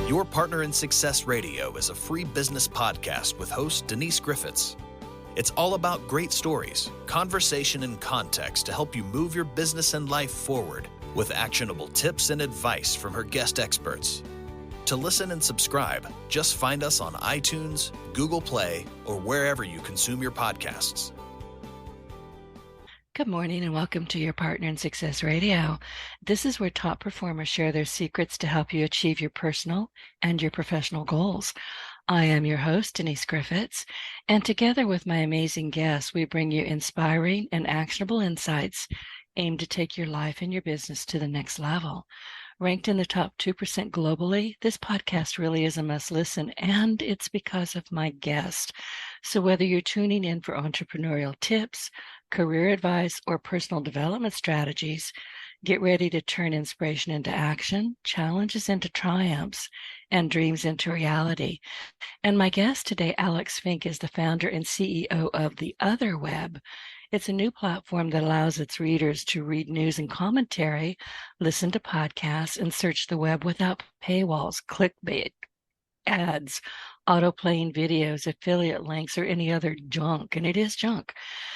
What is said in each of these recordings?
Your Partner in Success Radio is a free business podcast with host Denise Griffitts. It's all about great stories, conversation, and context to help you move your business and life forward with actionable tips and advice from her guest experts. To listen and subscribe, just find us on iTunes, Google Play, or wherever you consume your podcasts. Good morning and welcome to Your Partner in Success Radio. This is where top performers share their secrets to help you achieve your personal and your professional goals. I am your host, Denise Griffitts, and together with my amazing guests, we bring you inspiring and actionable insights aimed to take your life and your business to the next level. Ranked in the top 2% globally, this podcast really is a must listen, and it's because of my guest. So whether you're tuning in for entrepreneurial tips, career advice, or personal development strategies, get ready to turn inspiration into action, challenges into triumphs, and dreams into reality. And my guest today, Alex Fink, is the founder and CEO of The Otherweb. It's a new platform that allows its readers to read news and commentary, listen to podcasts, and search the web without paywalls, clickbait, ads, auto-playing videos, affiliate links, or any other junk, and it is junk.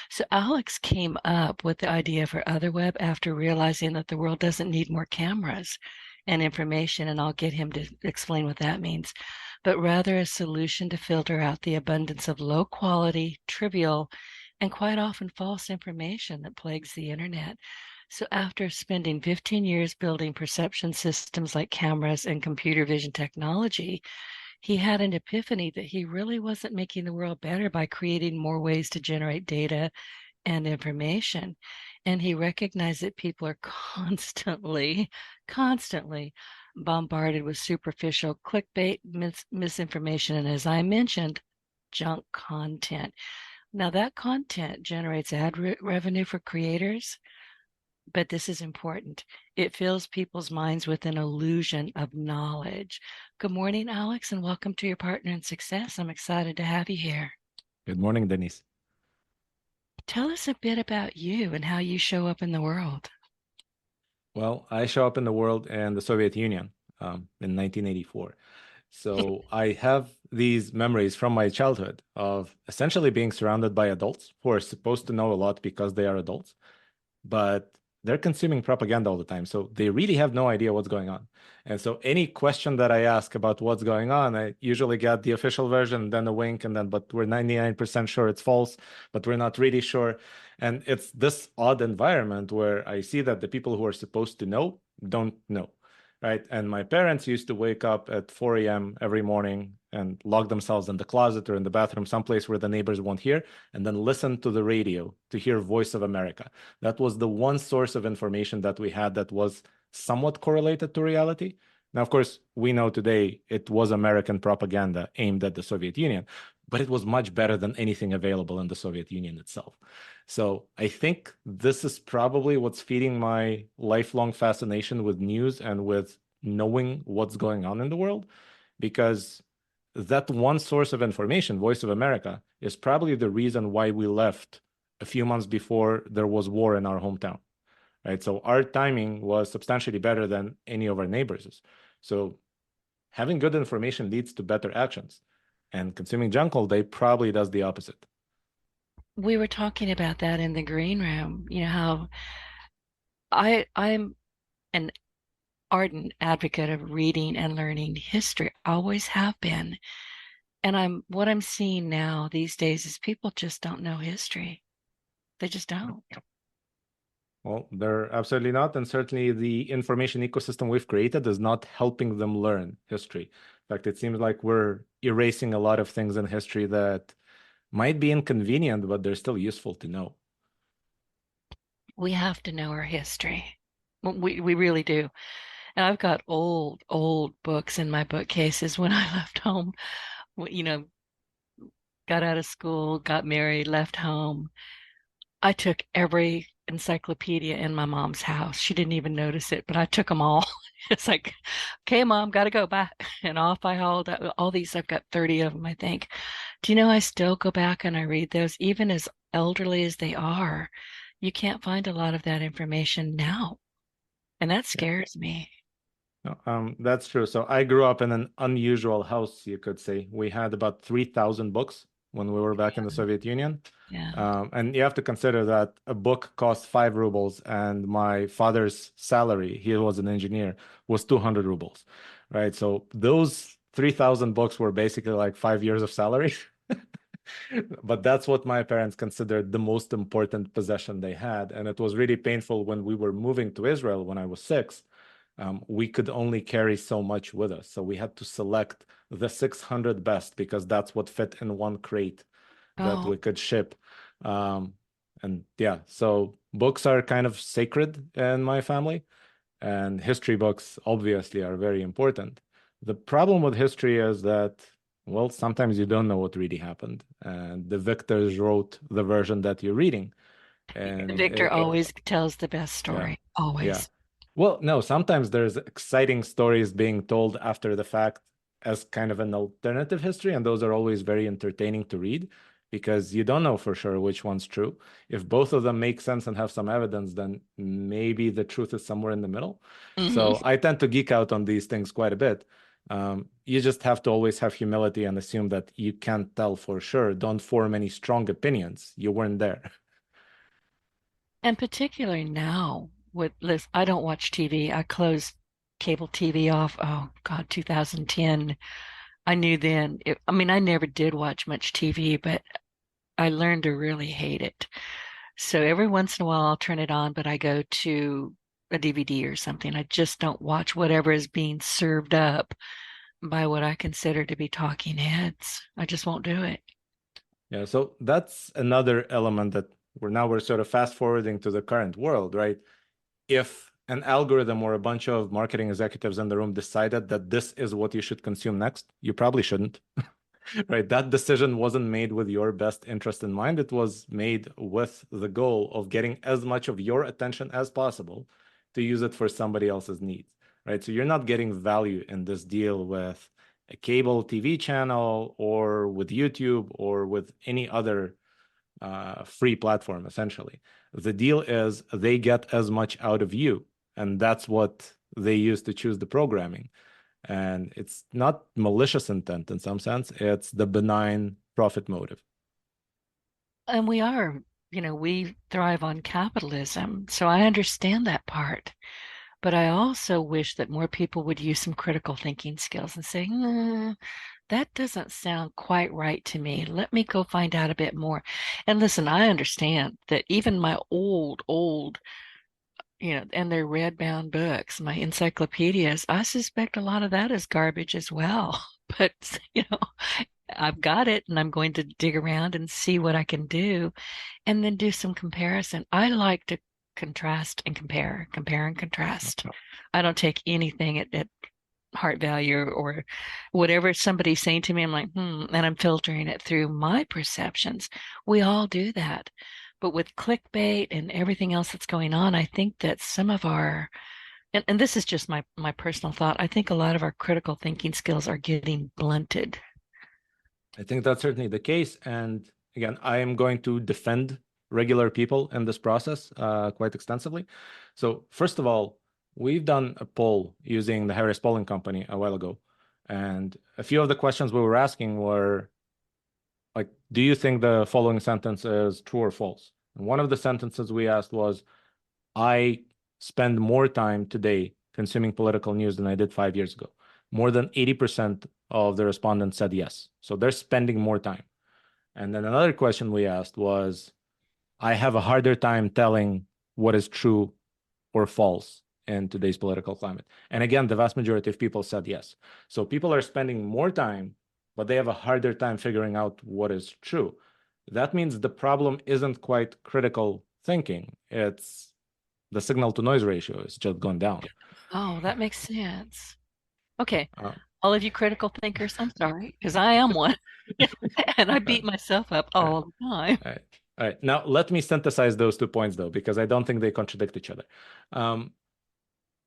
So Alex came up with the idea for Otherweb after realizing that the world doesn't need more cameras and information, and I'll get him to explain what that means, but rather a solution to filter out the abundance of low-quality, trivial, and quite often false information that plagues the internet. So after spending 15 years building perception systems like cameras and computer vision technology, he had an epiphany that he really wasn't making the world better by creating more ways to generate data and information. And he recognized that people are constantly bombarded with superficial clickbait, misinformation, and as I mentioned, junk content. Now that content generates ad revenue for creators, but this is important. It fills people's minds with an illusion of knowledge. Good morning, Alex, and welcome to Your Partner in Success. I'm excited to have you here. Good morning, Denise. Tell us a bit about you and how you show up in the world. Well, I show up in the world in the Soviet Union in 1984. So I have these memories from my childhood of essentially being surrounded by adults who are supposed to know a lot because they are adults, but they're consuming propaganda all the time. So they really have no idea what's going on. And so any question that I ask about what's going on, I usually get the official version, then a wink, and then, but we're 99% sure it's false, but we're not really sure. And it's this odd environment where I see that the people who are supposed to know don't know, right? And my parents used to wake up at 4 a.m. every morning and lock themselves in the closet or in the bathroom, someplace where the neighbors won't hear, and then listen to the radio to hear Voice of America. That was the one source of information that we had that was somewhat correlated to reality. Now, of course, we know today it was American propaganda aimed at the Soviet Union, but it was much better than anything available in the Soviet Union itself. So I think this is probably what's feeding my lifelong fascination with news and with knowing what's going on in the world, because that one source of information, Voice of America, is probably the reason why we left a few months before there was war in our hometown, right? So our timing was substantially better than any of our neighbors'. So having good information leads to better actions, and consuming junk all day probably does the opposite. We were talking about that in the green room, you know, how I'm an ardent advocate of reading and learning history, always have been. And what I'm seeing now these days is people just don't know history. They just don't. Well, they're absolutely not. And certainly the information ecosystem we've created is not helping them learn history. In fact, it seems like we're erasing a lot of things in history that might be inconvenient, but they're still useful to know. We have to know our history. We really do. And I've got old books in my bookcases when I left home, you know, got out of school, got married, left home. I took every encyclopedia in my mom's house. She didn't even notice it, but I took them all. It's like, okay, Mom, got to go back. And off I hauled all these. I've got 30 of them, I think. Do you know, I still go back and I read those, even as elderly as they are. You can't find a lot of that information now. And that scares me. No, that's true. So I grew up in an unusual house, you could say. We had about 3,000 books when we were back in the Soviet Union. Yeah. And you have to consider that a book cost 5 rubles, and my father's salary, he was an engineer, was 200 rubles, right? So those 3,000 books were basically like 5 years of salary. But that's what my parents considered the most important possession they had. And it was really painful when we were moving to Israel when I was 6. We could only carry so much with us. So we had to select the 600 best because that's what fit in one crate that Oh, we could ship. And yeah, so books are kind of sacred in my family, and history books obviously are very important. The problem with history is that, well, sometimes you don't know what really happened, and the victors wrote the version that you're reading. And Victor always tells the best yeah, story. yeah. Always. Well, no, sometimes there's exciting stories being told after the fact as kind of an alternative history, and those are always very entertaining to read because you don't know for sure which one's true. If both of them make sense and have some evidence, then maybe the truth is somewhere in the middle. Hmm. So I tend to geek out on these things quite a bit. You just have to always have humility and assume that you can't tell for sure. Don't form any strong opinions. You weren't there. And particularly now with this, I don't watch TV. I closed cable TV off. Oh God, 2010. I knew then. I mean, I never did watch much TV, but I learned to really hate it. So every once in a while I'll turn it on, but I go to a DVD or something. I just don't watch whatever is being served up by what I consider to be talking heads. I just won't do it. Yeah, so that's another element that we're sort of fast forwarding to the current world, right? If an algorithm or a bunch of marketing executives in the room decided that this is what you should consume next, you probably shouldn't. Right? That decision wasn't made with your best interest in mind. It was made with the goal of getting as much of your attention as possible to use it for somebody else's needs, right? So you're not getting value in this deal with a cable TV channel or with YouTube or with any other free platform, essentially. The deal is they get as much out of you, and that's what they use to choose the programming. And it's not malicious intent in some sense, it's the benign profit motive. And we thrive on capitalism. So I understand that part. But I also wish that more people would use some critical thinking skills and say, that doesn't sound quite right to me. Let me go find out a bit more. And listen, I understand that even my old, and they're red bound books, my encyclopedias, I suspect a lot of that is garbage as well. But, I've got it and I'm going to dig around and see what I can do and then do some comparison. I like to contrast and compare and contrast. I don't take anything at heart value or whatever somebody's saying to me. I'm like, and I'm filtering it through my perceptions. We all do that. But with clickbait and everything else that's going on, I think that some of our and this is just my personal thought. I think a lot of our critical thinking skills are getting blunted. I think that's certainly the case. And again, I am going to defend regular people in this process quite extensively. So, first of all, we've done a poll using the Harris Polling Company a while ago. And a few of the questions we were asking were like, do you think the following sentence is true or false? And one of the sentences we asked was, I spend more time today consuming political news than I did 5 years ago. More than 80% of the respondents said yes. So they're spending more time. And then another question we asked was, I have a harder time telling what is true or false in today's political climate. And again, the vast majority of people said yes. So people are spending more time, but they have a harder time figuring out what is true. That means the problem isn't quite critical thinking. It's the signal to noise ratio is just gone down. Oh, that makes sense. Okay. Uh, All of you critical thinkers, I'm sorry, because I am one. And I uh, beat myself up uh, all the time. all right. All right. Now, let me synthesize those 2 points, though, because I don't think they contradict each other.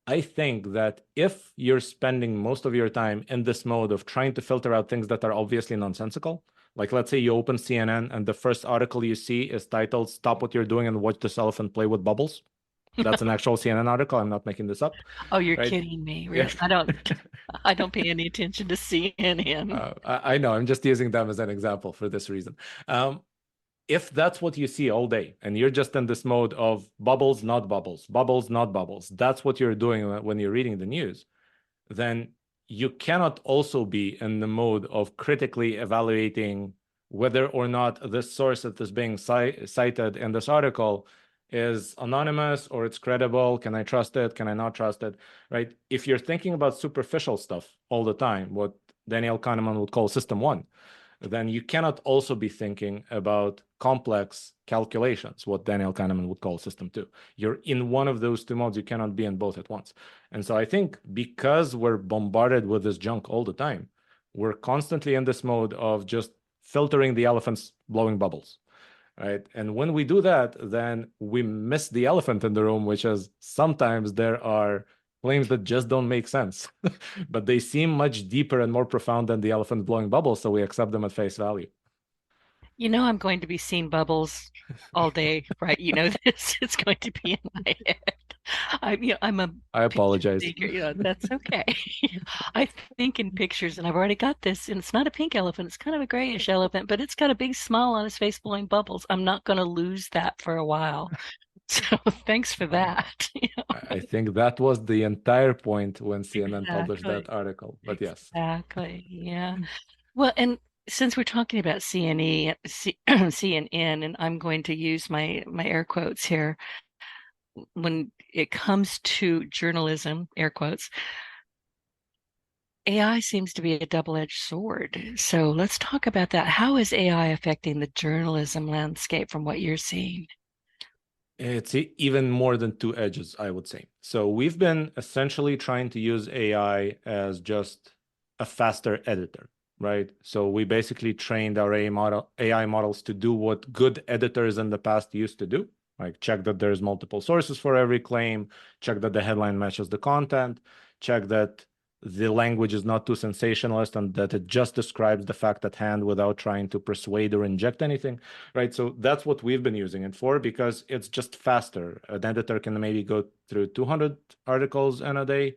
I think that if you're spending most of your time in this mode of trying to filter out things that are obviously nonsensical, like let's say you open CNN and the first article you see is titled, Stop What You're Doing and Watch This Elephant Play with Bubbles. That's an actual CNN article. I'm not making this up, Oh, you're right? kidding me. Yeah. Really? I don't pay any attention to CNN. I know. I'm just using them as an example for this reason. If that's what you see all day and you're just in this mode of bubbles, not bubbles, bubbles, not bubbles, that's what you're doing when you're reading the news, then you cannot also be in the mode of critically evaluating whether or not this source that is being cited in this article is anonymous or it's credible. Can I trust it? Can I not trust it? Right? If you're thinking about superficial stuff all the time, what Daniel Kahneman would call system one, then you cannot also be thinking about complex calculations, what Daniel Kahneman would call system two. You're in one of those two modes. You cannot be in both at once. And so I think because we're bombarded with this junk all the time, we're constantly in this mode of just filtering the elephants blowing bubbles. Right. And when we do that, then we miss the elephant in the room, which is sometimes there are claims that just don't make sense, but they seem much deeper and more profound than the elephant blowing bubbles. So we accept them at face value. I'm going to be seeing bubbles all day, right? This. It's going to be in my head. I'm a I picture apologize. thinker. That's okay. I think in pictures, and I've already got this, and it's not a pink elephant. It's kind of a grayish elephant, but it's got a big smile on his face blowing bubbles. I'm not going to lose that for a while. So thanks for that. I think that was the entire point when CNN published that Exactly. article. But yes. Exactly. Yeah. Well, and since we're talking about CNN, and I'm going to use my air quotes here, when it comes to journalism, air quotes, AI seems to be a double-edged sword. So let's talk about that. How is AI affecting the journalism landscape from what you're seeing? It's even more than two edges, I would say. So we've been essentially trying to use AI as just a faster editor, right? So we basically trained our AI models to do what good editors in the past used to do, like check that there's multiple sources for every claim, check that the headline matches the content, check that the language is not too sensationalist and that it just describes the fact at hand without trying to persuade or inject anything, right? So that's what we've been using it for because it's just faster. An editor can maybe go through 200 articles in a day,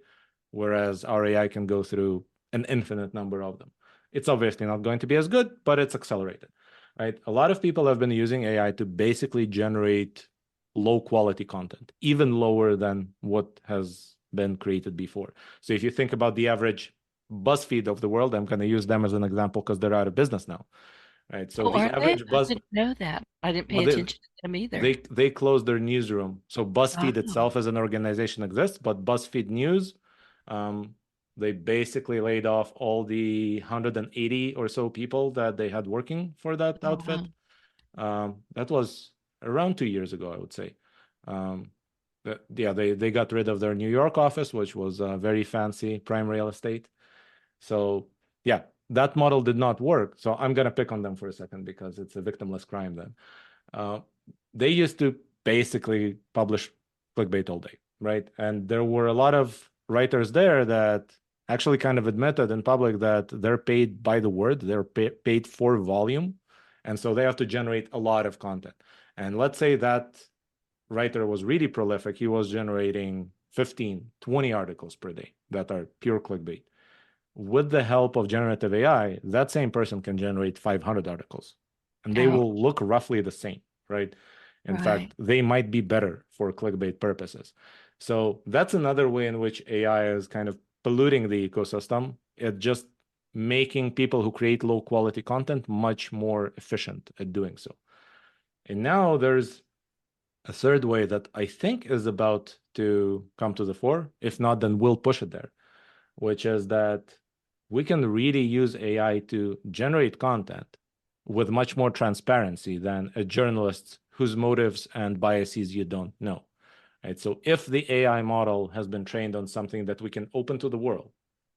whereas our AI can go through an infinite number of them. It's obviously not going to be as good, but it's accelerated, right? A lot of people have been using AI to basically generate low quality content, even lower than what has been created before. So if you think about the average BuzzFeed of the world, I'm going to use them as an example because they're out of business now, right? So Oh, the are they? average I didn't know that. I didn't pay well, attention to them either. they closed their newsroom. So BuzzFeed Oh, itself as an organization exists, but BuzzFeed News, they basically laid off all the 180 or so people that they had working for that oh, wow. outfit. That was around 2 years ago, I would say. They got rid of their New York office, which was very fancy prime real estate. So yeah, that model did not work. So I'm gonna pick on them for a second because it's a victimless crime then. They used to basically publish clickbait all day, right? And there were a lot of writers there that actually kind of admitted in public that they're paid by the word, they're paid for volume. And so they have to generate a lot of content. And let's say that writer was really prolific. He was generating 15, 20 articles per day that are pure clickbait. With the help of generative AI, that same person can generate 500 articles and they Oh, will look roughly the same, right? In right. fact, they might be better for clickbait purposes. So that's another way in which AI is kind of polluting the ecosystem. It just making people who create low quality content much more efficient at doing so. And now there's a third way that I think is about to come to the fore. If not, then we'll push it there, which is that we can really use AI to generate content with much more transparency than a journalist whose motives and biases you don't know. Right? So if the AI model has been trained on something that we can open to the world,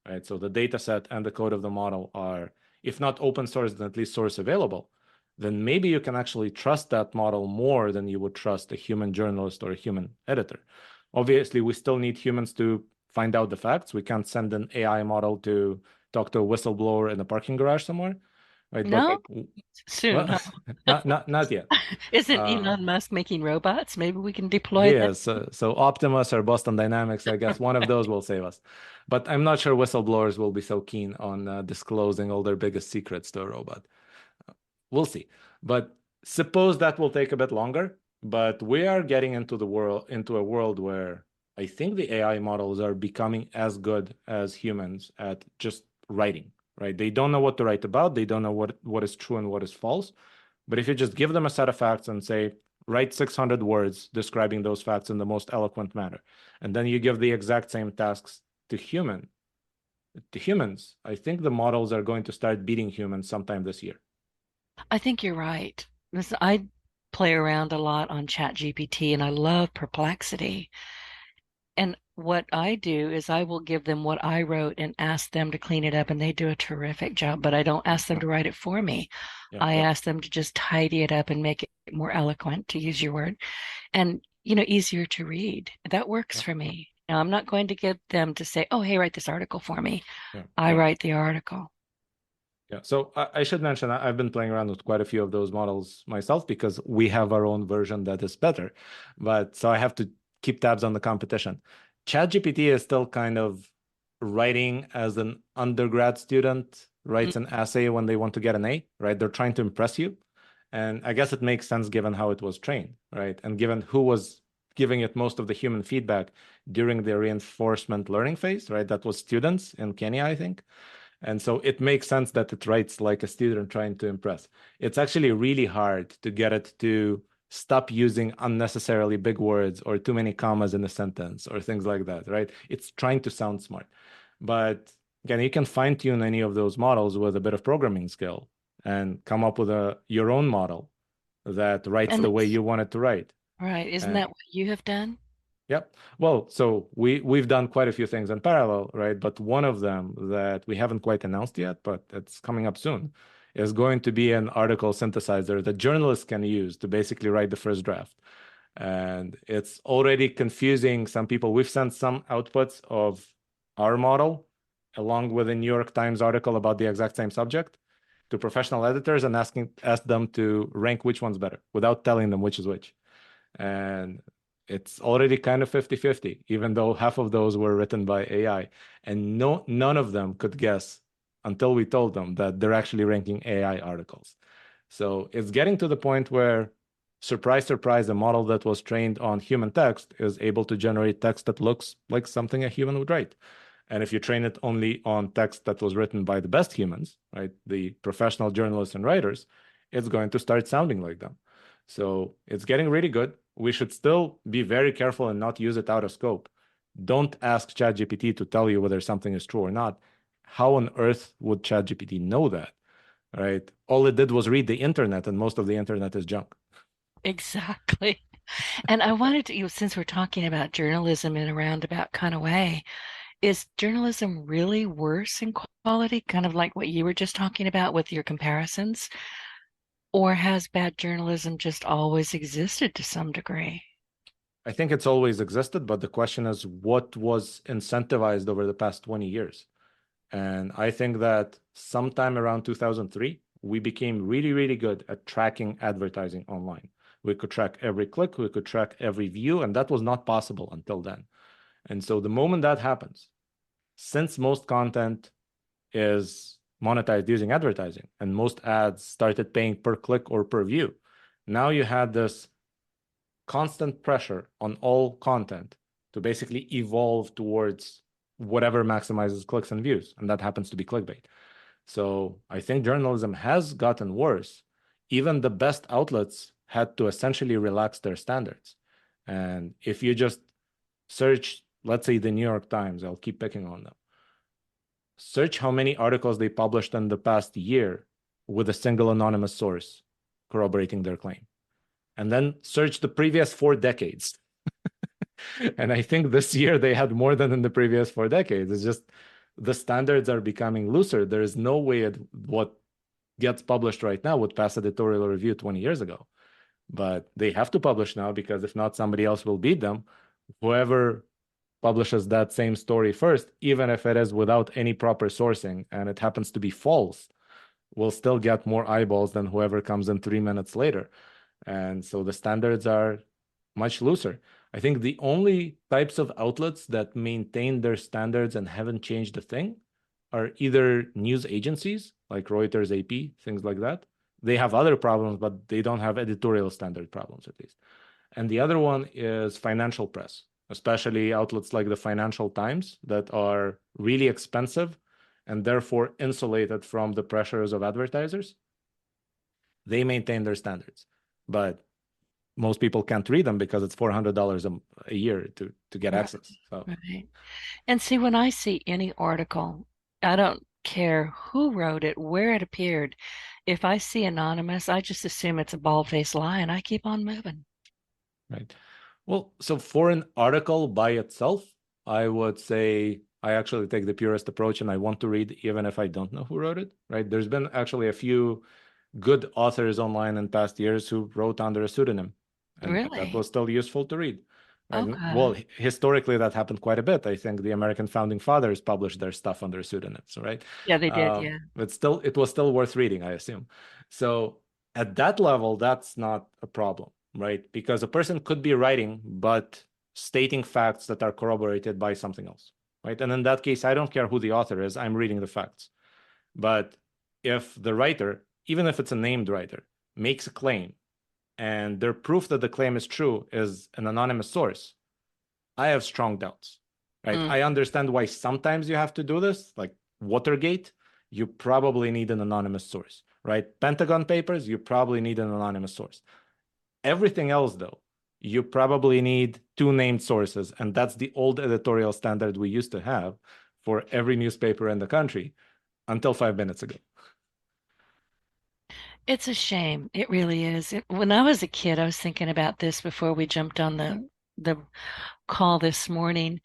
right? So the data set and the code of the model are, if not open source, then at least source available, then maybe you can actually trust that model more than you would trust a human journalist or a human editor. Obviously, we still need humans to find out the facts. We can't send an AI model to talk to a whistleblower in a parking garage somewhere. right? But No, soon, well, huh? not yet. Isn't Uh, Elon Musk making robots? Maybe we can he deploy them. is. So Optimus or Boston Dynamics, I guess one of those will save us. But I'm not sure whistleblowers will be so keen on disclosing all their biggest secrets to a robot. We'll see. But suppose that will take a bit longer. But we are getting into a world where I think the AI models are becoming as good as humans at just writing, right? They don't know what to write about. They don't know what is true and what is false. But if you just give them a set of facts and say, write 600 words describing those facts in the most eloquent manner, and then you give the exact same tasks to humans, I think the models are going to start beating humans sometime this year. I think you're right. I play around a lot on ChatGPT and I love Perplexity. And what I do is I will give them what I wrote and ask them to clean it up, and they do a terrific job, but I don't ask them to write it for me. Yeah, I ask them to just tidy it up and make it more eloquent, to use your word, and easier to read. That works yeah, for me. Now, I'm not going to get them to say, "Oh, hey, write this article for me." yeah, I yeah. write the article. Yeah. So I should mention I've been playing around with quite a few of those models myself because we have our own version that is better. But so I have to keep tabs on the competition. ChatGPT is still kind of writing as an undergrad student Mm. writes an essay when they want to get an A, right? They're trying to impress you. And I guess it makes sense given how it was trained, right? And given who was giving it most of the human feedback during the reinforcement learning phase, right? That was students in Kenya, I think. And so it makes sense that it writes like a student trying to impress. It's actually really hard to get it to stop using unnecessarily big words or too many commas in a sentence or things like that, right? It's trying to sound smart. But again, you can fine tune any of those models with a bit of programming skill and come up with your own model that writes And the way you want it to write. right, isn't And that what you have done? Yep. Well, so we've done quite a few things in parallel, right? But one of them that we haven't quite announced yet, but it's coming up soon, is going to be an article synthesizer that journalists can use to basically write the first draft. And it's already confusing some people. We've sent some outputs of our model along with a New York Times article about the exact same subject to professional editors and ask them to rank which one's better without telling them which is which. And it's already kind of 50-50, even though half of those were written by AI. And none of them could guess until we told them that they're actually ranking AI articles. So it's getting to the point where, surprise, surprise, a model that was trained on human text is able to generate text that looks like something a human would write. And if you train it only on text that was written by the best humans, right, the professional journalists and writers, it's going to start sounding like them. So it's getting really good. We should still be very careful and not use it out of scope. Don't ask ChatGPT to tell you whether something is true or not. How on earth would ChatGPT know that? Right? All it did was read the internet, and most of the internet is junk. Exactly. And I wanted to, since we're talking about journalism in a roundabout kind of way, is journalism really worse in quality, kind of like what you were just talking about with your comparisons? Or has bad journalism just always existed to some degree? I think it's always existed, but the question is what was incentivized over the past 20 years? And I think that sometime around 2003, we became really, really good at tracking advertising online. We could track every click, we could track every view, and that was not possible until then. And so the moment that happens, since most content is monetized using advertising and most ads started paying per click or per view, now you had this constant pressure on all content to basically evolve towards whatever maximizes clicks and views. And that happens to be clickbait. So I think journalism has gotten worse. Even the best outlets had to essentially relax their standards. And if you just search, let's say the New York Times, I'll keep picking on them. Search how many articles they published in the past year with a single anonymous source corroborating their claim. And then search the previous 4 decades. And I think this year they had more than in the previous 4 decades. It's just the standards are becoming looser. There is no way what gets published right now would pass editorial review 20 years ago. But they have to publish now because if not, somebody else will beat them. Whoever publishes that same story first, even if it is without any proper sourcing and it happens to be false, will still get more eyeballs than whoever comes in 3 minutes later. And so the standards are much looser. I think the only types of outlets that maintain their standards and haven't changed a thing are either news agencies like Reuters, AP, things like that. They have other problems, but they don't have editorial standard problems, at least. And the other one is financial press, especially outlets like the Financial Times that are really expensive and therefore insulated from the pressures of advertisers. They maintain their standards, but most people can't read them because it's $400 a year to get Right. access. So Right. And see, when I see any article, I don't care who wrote it, where it appeared. If I see anonymous, I just assume it's a bald-faced lie and I keep on moving. right. Well, so for an article by itself, I would say I actually take the purest approach and I want to read even if I don't know who wrote it, right? There's been actually a few good authors online in past years who wrote under a pseudonym, and that Really? was still useful to read. Right? Okay. Well, historically, that happened quite a bit. I think the American founding fathers published their stuff under pseudonyms, right? Yeah, they did. Yeah. But still, it was still worth reading, I assume. So at that level, that's not a problem, right? Because a person could be writing, but stating facts that are corroborated by something else, right? And in that case, I don't care who the author is, I'm reading the facts. But if the writer, even if it's a named writer, makes a claim and their proof that the claim is true is an anonymous source, I have strong doubts, right? Mm. I understand why sometimes you have to do this, like Watergate, you probably need an anonymous source, right? Pentagon Papers, you probably need an anonymous source. Everything else, though, you probably need two named sources. And that's the old editorial standard we used to have for every newspaper in the country until 5 minutes ago. It's a shame. It really is. When I was a kid, I was thinking about this before we jumped on the call this morning.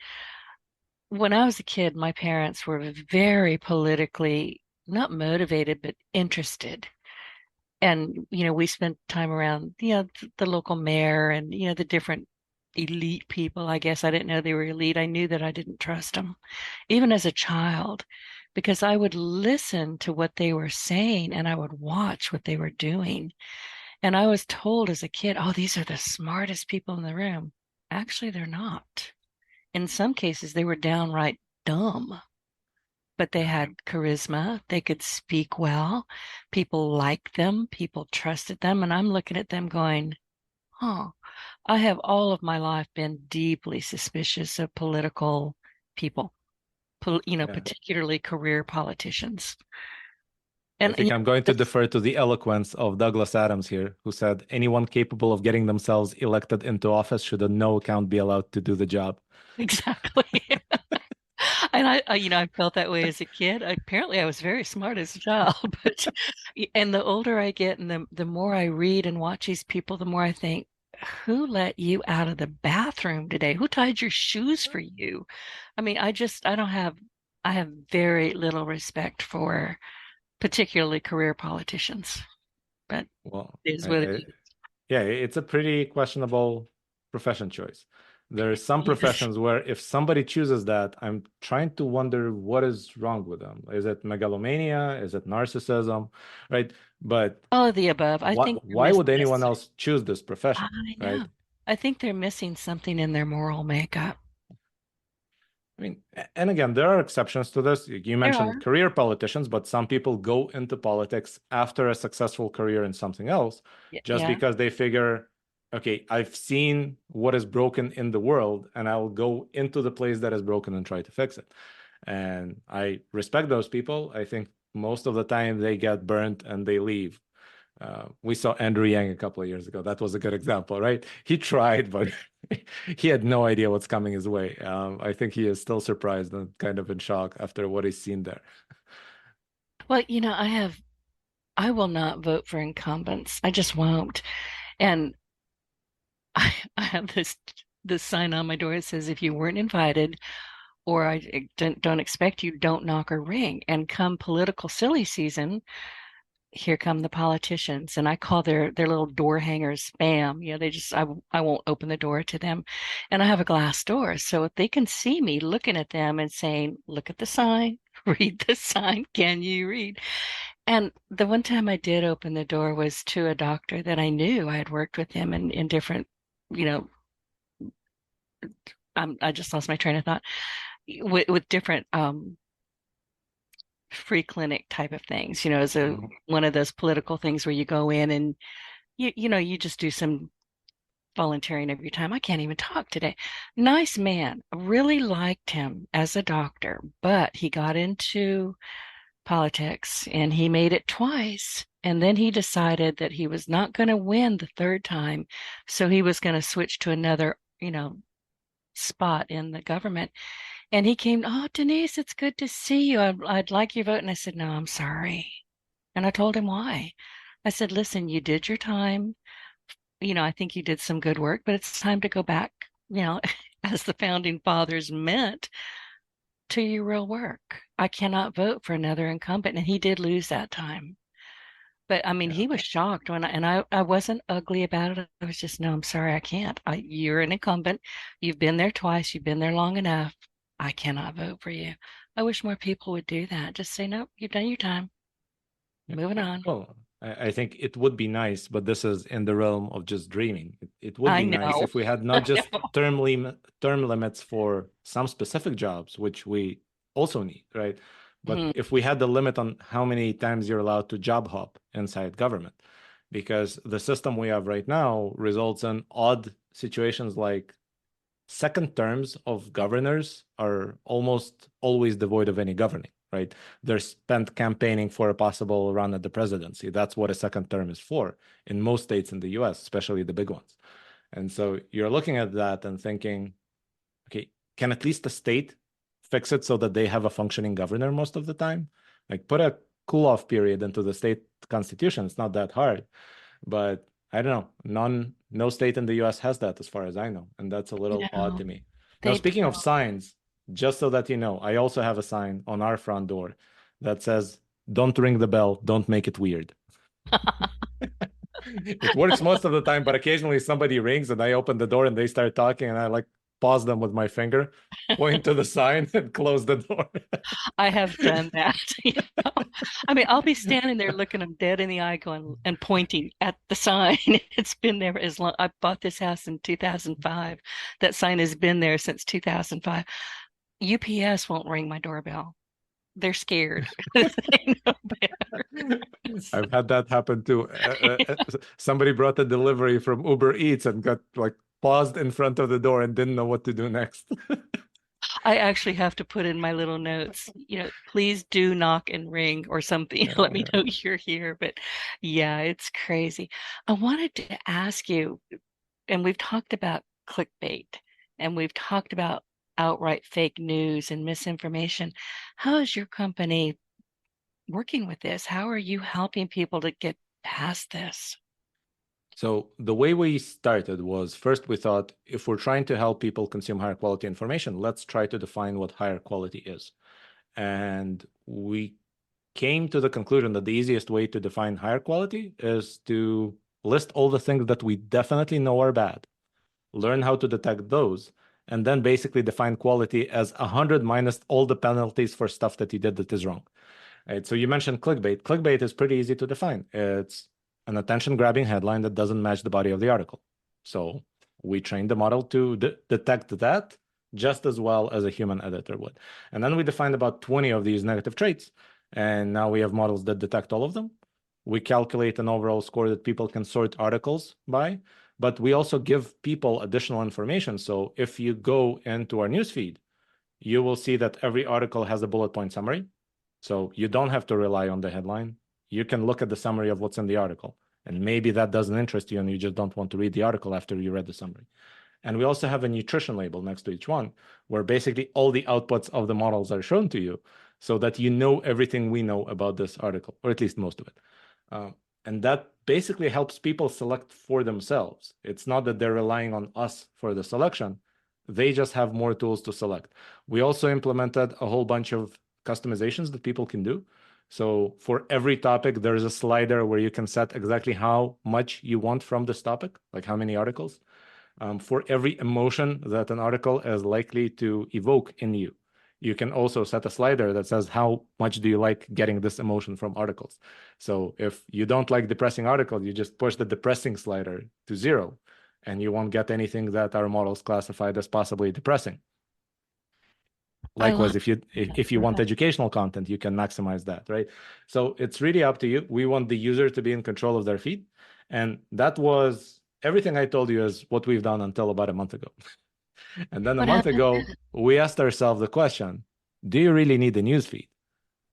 When I was a kid, my parents were very politically not motivated, but interested. And, we spent time around, the local mayor and, the different elite people. I guess I didn't know they were elite. I knew that I didn't trust them, even as a child, because I would listen to what they were saying and I would watch what they were doing. And I was told as a kid, oh, these are the smartest people in the room. Actually, they're not. In some cases, they were downright dumb, but they had charisma. They could speak well. People liked them. People trusted them. And I'm looking at them going, huh, I have all of my life been deeply suspicious of political people, Yeah. particularly career politicians. I think I'm going to defer to the eloquence of Douglas Adams here, who said anyone capable of getting themselves elected into office should on no account be allowed to do the job. Exactly. And I felt that way as a kid. Apparently, I was very smart as a child, but and the older I get, and the more I read and watch these people, the more I think, who let you out of the bathroom today? Who tied your shoes for you? I mean, I have very little respect for particularly career politicians, but Well, it is what it is. yeah, it's a pretty questionable profession choice. There are some Yes, professions where if somebody chooses that, I'm trying to wonder what is wrong with them. Is it megalomania? Is it narcissism? Right? But all of the above. I think they're why would anyone missing. else choose this profession? I know. Right? I think they're missing something in their moral makeup. I mean, and again, there are exceptions to this. You There mentioned are. career politicians, but some people go into politics after a successful career in something else just Yeah. because they figure, okay, I've seen what is broken in the world and I'll go into the place that is broken and try to fix it. And I respect those people. I think most of the time they get burnt and they leave. We saw Andrew Yang a couple of years ago. That was a good example, right? He tried, but he had no idea what's coming his way. I think he is still surprised and kind of in shock after what he's seen there. Well, I will not vote for incumbents. I just won't. And I have this sign on my door that says if you weren't invited or I don't expect you, don't knock or ring. And come political silly season, here come the politicians, and I call their little door hangers spam. They just I won't open the door to them, and I have a glass door, so if they can see me looking at them and saying, "Look at the sign, read the sign, can you read?" And the one time I did open the door was to a doctor that I knew. I had worked with him in different, you know, I just lost my train of thought with different free clinic type of things, as a one of those political things where you go in and you just do some volunteering of your time. I can't even talk today. Nice man. Really liked him as a doctor, but he got into politics and he made it twice. And then he decided that he was not going to win the third time. So he was going to switch to another, spot in the government. And he came, "Oh, Denise, it's good to see you. I'd like your vote." And I said, "No, I'm sorry." And I told him why. I said, "Listen, you did your time. I think you did some good work, but it's time to go back, as the founding fathers meant, to your real work. I cannot vote for another incumbent." And he did lose that time. But I mean, Yeah. he was shocked I wasn't ugly about it. I was just, "No, I'm sorry, I can't. You're an incumbent. You've been there twice. You've been there long enough. I cannot vote for you." I wish more people would do that. Just say, "Nope, you've done your time. Yeah. Moving on." Well, I think it would be nice, but this is in the realm of just dreaming. It would I be nice know. if we had I not just know. term limits for some specific jobs, which we also need, right? But Mhm. if we had the limit on how many times you're allowed to job hop inside government, because the system we have right now results in odd situations like second terms of governors are almost always devoid of any governing, right? They're spent campaigning for a possible run at the presidency. That's what a second term is for in most states in the US, especially the big ones. And so you're looking at that and thinking, okay, can at least the state fix it so that they have a functioning governor most of the time? Like put a cool off period into the state constitution. It's not that hard. But I don't know. No state in the US has that as far as I know. And that's a little odd No, to me. Now, they speaking of don't. signs, just so that you know, I also have a sign on our front door that says, "Don't ring the bell, don't make it weird." It works most of the time, but occasionally somebody rings and I open the door and they start talking and I like pause them with my finger, point to the sign and close the door. I have done that. know? I mean, I'll be standing there looking them dead in the eye, going and pointing at the sign. It's been there as long. I bought this house in 2005. That sign has been there since 2005. UPS won't ring my doorbell. They're scared. They know better. I've had that happen too. Somebody brought a delivery from Uber Eats and got like paused in front of the door and didn't know what to do next. I actually have to put in my little notes, please do knock and ring or something. Let me Yeah. know you're here. But yeah, it's crazy. I wanted to ask you, and we've talked about clickbait and we've talked about outright fake news and misinformation. How is your company working with this? How are you helping people to get past this? So the way we started was first we thought if we're trying to help people consume higher quality information, let's try to define what higher quality is. And we came to the conclusion that the easiest way to define higher quality is to list all the things that we definitely know are bad, learn how to detect those, and then basically define quality as 100 minus all the penalties for stuff that you did that is wrong. Right? So you mentioned clickbait. Clickbait is pretty easy to define. It's an attention-grabbing headline that doesn't match the body of the article. So we trained the model to detect that just as well as a human editor would. And then we defined about 20 of these negative traits. And now we have models that detect all of them. We calculate an overall score that people can sort articles by, but we also give people additional information. So if you go into our newsfeed, you will see that every article has a bullet point summary. So you don't have to rely on the headline. You can look at the summary of what's in the article. And maybe that doesn't interest you and you just don't want to read the article after you read the summary. And we also have a nutrition label next to each one, where basically all the outputs of the models are shown to you so that you know everything we know about this article, or at least most of it. And that basically helps people select for themselves. It's not that they're relying on us for the selection. They just have more tools to select. We also implemented a whole bunch of customizations that people can do. So for every topic, there's a slider where you can set exactly how much you want from this topic, like how many articles. For every emotion that an article is likely to evoke in you, you can also set a slider that says how much do you like getting this emotion from articles. So if you don't like depressing articles, you just push the depressing slider to 0, and you won't get anything that our models classified as possibly depressing. Likewise, if you want educational content, you can maximize that, right? So it's really up to you. We want the user to be in control of their feed. And that was everything I told you is what we've done until about a month ago. And then a month ago, we asked ourselves the question, do you really need a news feed?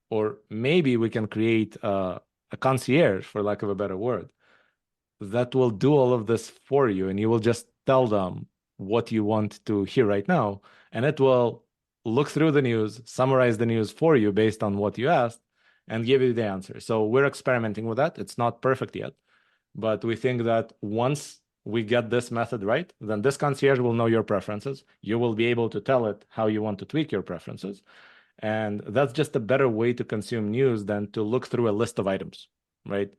Or maybe we can create a concierge, for lack of a better word, that will do all of this for you. And you will just tell them what you want to hear right now. And it will look through the news, summarize the news for you based on what you asked, and give you the answer. So we're experimenting with that. It's not perfect yet, but we think that once we get this method right, then this concierge will know your preferences. You will be able to tell it how you want to tweak your preferences. And that's just a better way to consume news than to look through a list of items, right?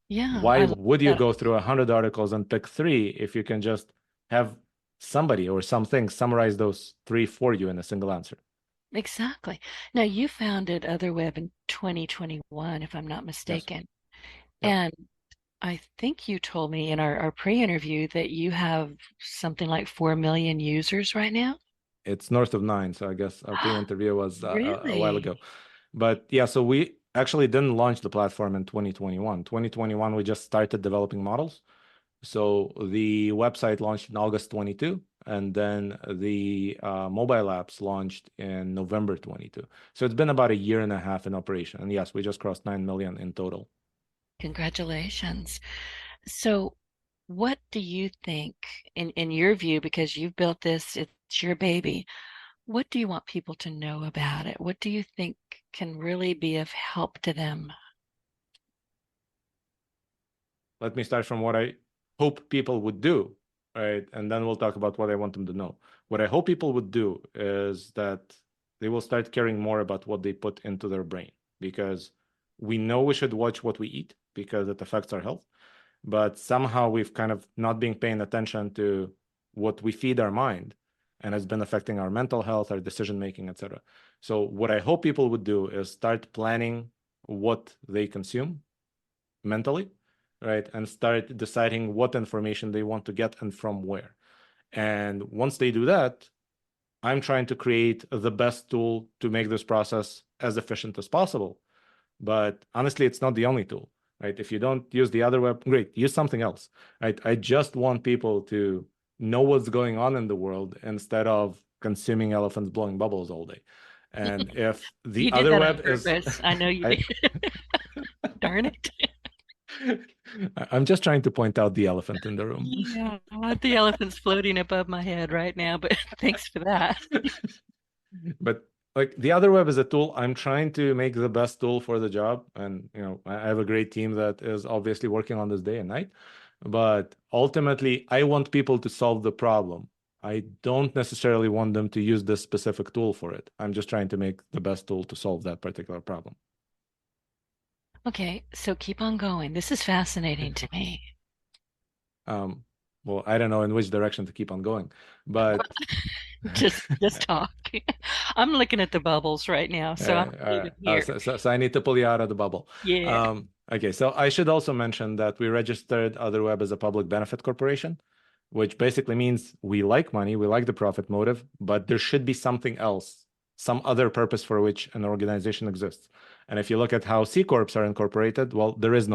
Yeah. Why would you go through 100 articles and pick 3 if you can just have somebody or something summarize those 3 for you in a single answer? Exactly. Now, you founded Otherweb in 2021, if I'm not mistaken. Yes. Yep. And I think you told me in our pre-interview that you have something like 4 million users right now. It's north of 9, so I guess our pre-interview was Really? a while ago. But yeah, so we actually didn't launch the platform in 2021. 2021, we just started developing models. So the website launched in August 22, and then the mobile apps launched in November 22. So it's been about a year and a half in operation. And yes, we just crossed 9 million in total. Congratulations. So what do you think, in your view, because you've built this, it's your baby, what do you want people to know about it? What do you think can really be of help to them? Let me start from what I hope people would do, right? And then we'll talk about what I want them to know. What I hope people would do is that they will start caring more about what they put into their brain, because we know we should watch what we eat because it affects our health. But somehow we've kind of not been paying attention to what we feed our mind, and it's been affecting our mental health, our decision making, etc. So what I hope people would do is start planning what they consume mentally, right? And start deciding what information they want to get and from where. And once they do that, I'm trying to create the best tool to make this process as efficient as possible. But honestly, it's not the only tool, right? If you don't use the Otherweb, great, use something else, right? I just want people to know what's going on in the world instead of consuming elephants blowing bubbles all day. And if the You did that on Otherweb is, purpose. I know you did. Darn it. I'm just trying to point out the elephant in the room. Yeah, the elephant's floating above my head right now, but thanks for that. But like the Otherweb is a tool. I'm trying to make the best tool for the job. And, I have a great team that is obviously working on this day and night. But ultimately, I want people to solve the problem. I don't necessarily want them to use this specific tool for it. I'm just trying to make the best tool to solve that particular problem. Okay, so keep on going. This is fascinating to me. Well, I don't know in which direction to keep on going, but just talk. I'm looking at the bubbles right now, so I'm leaving here. So I need to pull you out of the bubble. Yeah. Okay, so I should also mention that we registered Otherweb as a public benefit corporation, which basically means we like money, we like the profit motive, but there should be something else, some other purpose for which an organization exists. And if you look at how C Corps are incorporated, well, there is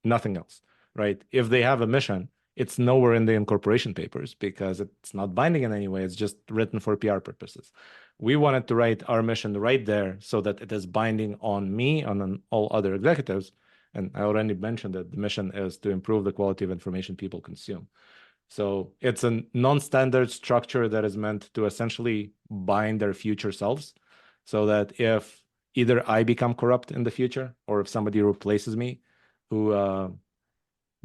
nothing else, right? If they have a mission, it's nowhere in the incorporation papers because it's not binding in any way. It's just written for PR purposes. We wanted to write our mission right there so that it is binding on me, on all other executives. And I already mentioned that the mission is to improve the quality of information people consume. So it's a non-standard structure that is meant to essentially bind their future selves so that if either I become corrupt in the future or if somebody replaces me who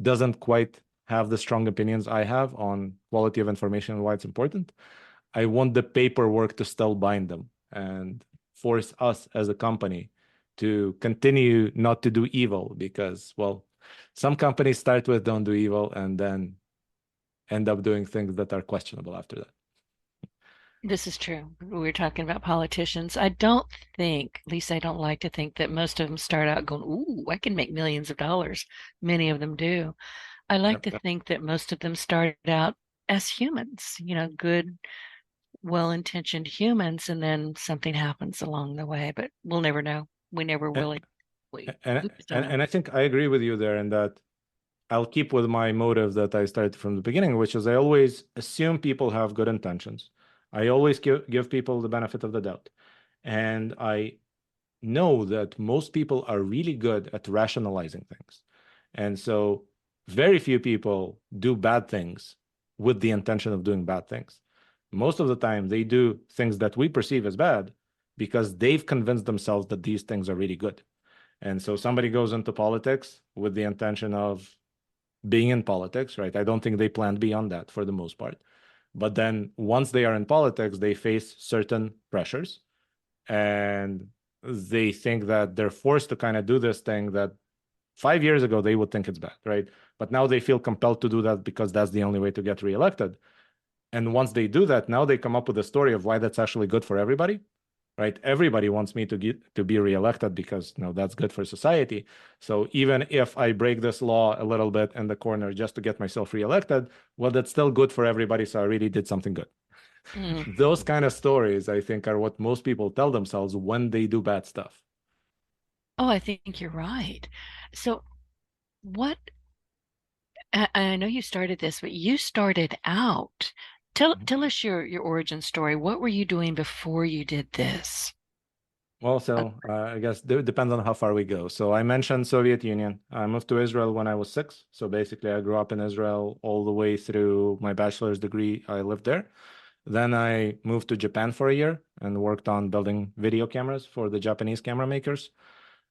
doesn't quite have the strong opinions I have on quality of information and why it's important, I want the paperwork to still bind them and force us as a company to continue not to do evil because, well, some companies start with don't do evil and then end up doing things that are questionable after that. This is true. We were talking about politicians. I don't think, at least I don't like to think that most of them start out going, "Ooh, I can make millions of dollars." Many of them do. I like Yep. to think that most of them started out as humans, good, well-intentioned humans, and then something happens along the way, but we'll never know. We never And, really, we and, just don't and, know. and I think I agree with you there in that I'll keep with my motive that I started from the beginning, which is I always assume people have good intentions. I always give people the benefit of the doubt. And I know that most people are really good at rationalizing things. And so very few people do bad things with the intention of doing bad things. Most of the time, they do things that we perceive as bad because they've convinced themselves that these things are really good. And so somebody goes into politics with the intention of being in politics, right? I don't think they planned beyond that for the most part. But then once they are in politics, they face certain pressures and they think that they're forced to kind of do this thing that 5 years ago they would think it's bad, right? But now they feel compelled to do that because that's the only way to get reelected. And once they do that, now they come up with a story of why that's actually good for everybody, right? Everybody wants me to be reelected because that's good for society. So even if I break this law a little bit in the corner just to get myself reelected, well, that's still good for everybody. So I really did something good. Mm. Those kind of stories, I think, are what most people tell themselves when they do bad stuff. Oh, I think you're right. So what, I know you started this, but you started out. Tell us your origin story. What were you doing before you did this? Well, Uh, so I guess it depends on how far we go. So I mentioned Soviet Union. I moved to Israel when I was 6. So basically, I grew up in Israel all the way through my bachelor's degree. I lived there. Then I moved to Japan for a year and worked on building video cameras for the Japanese camera makers.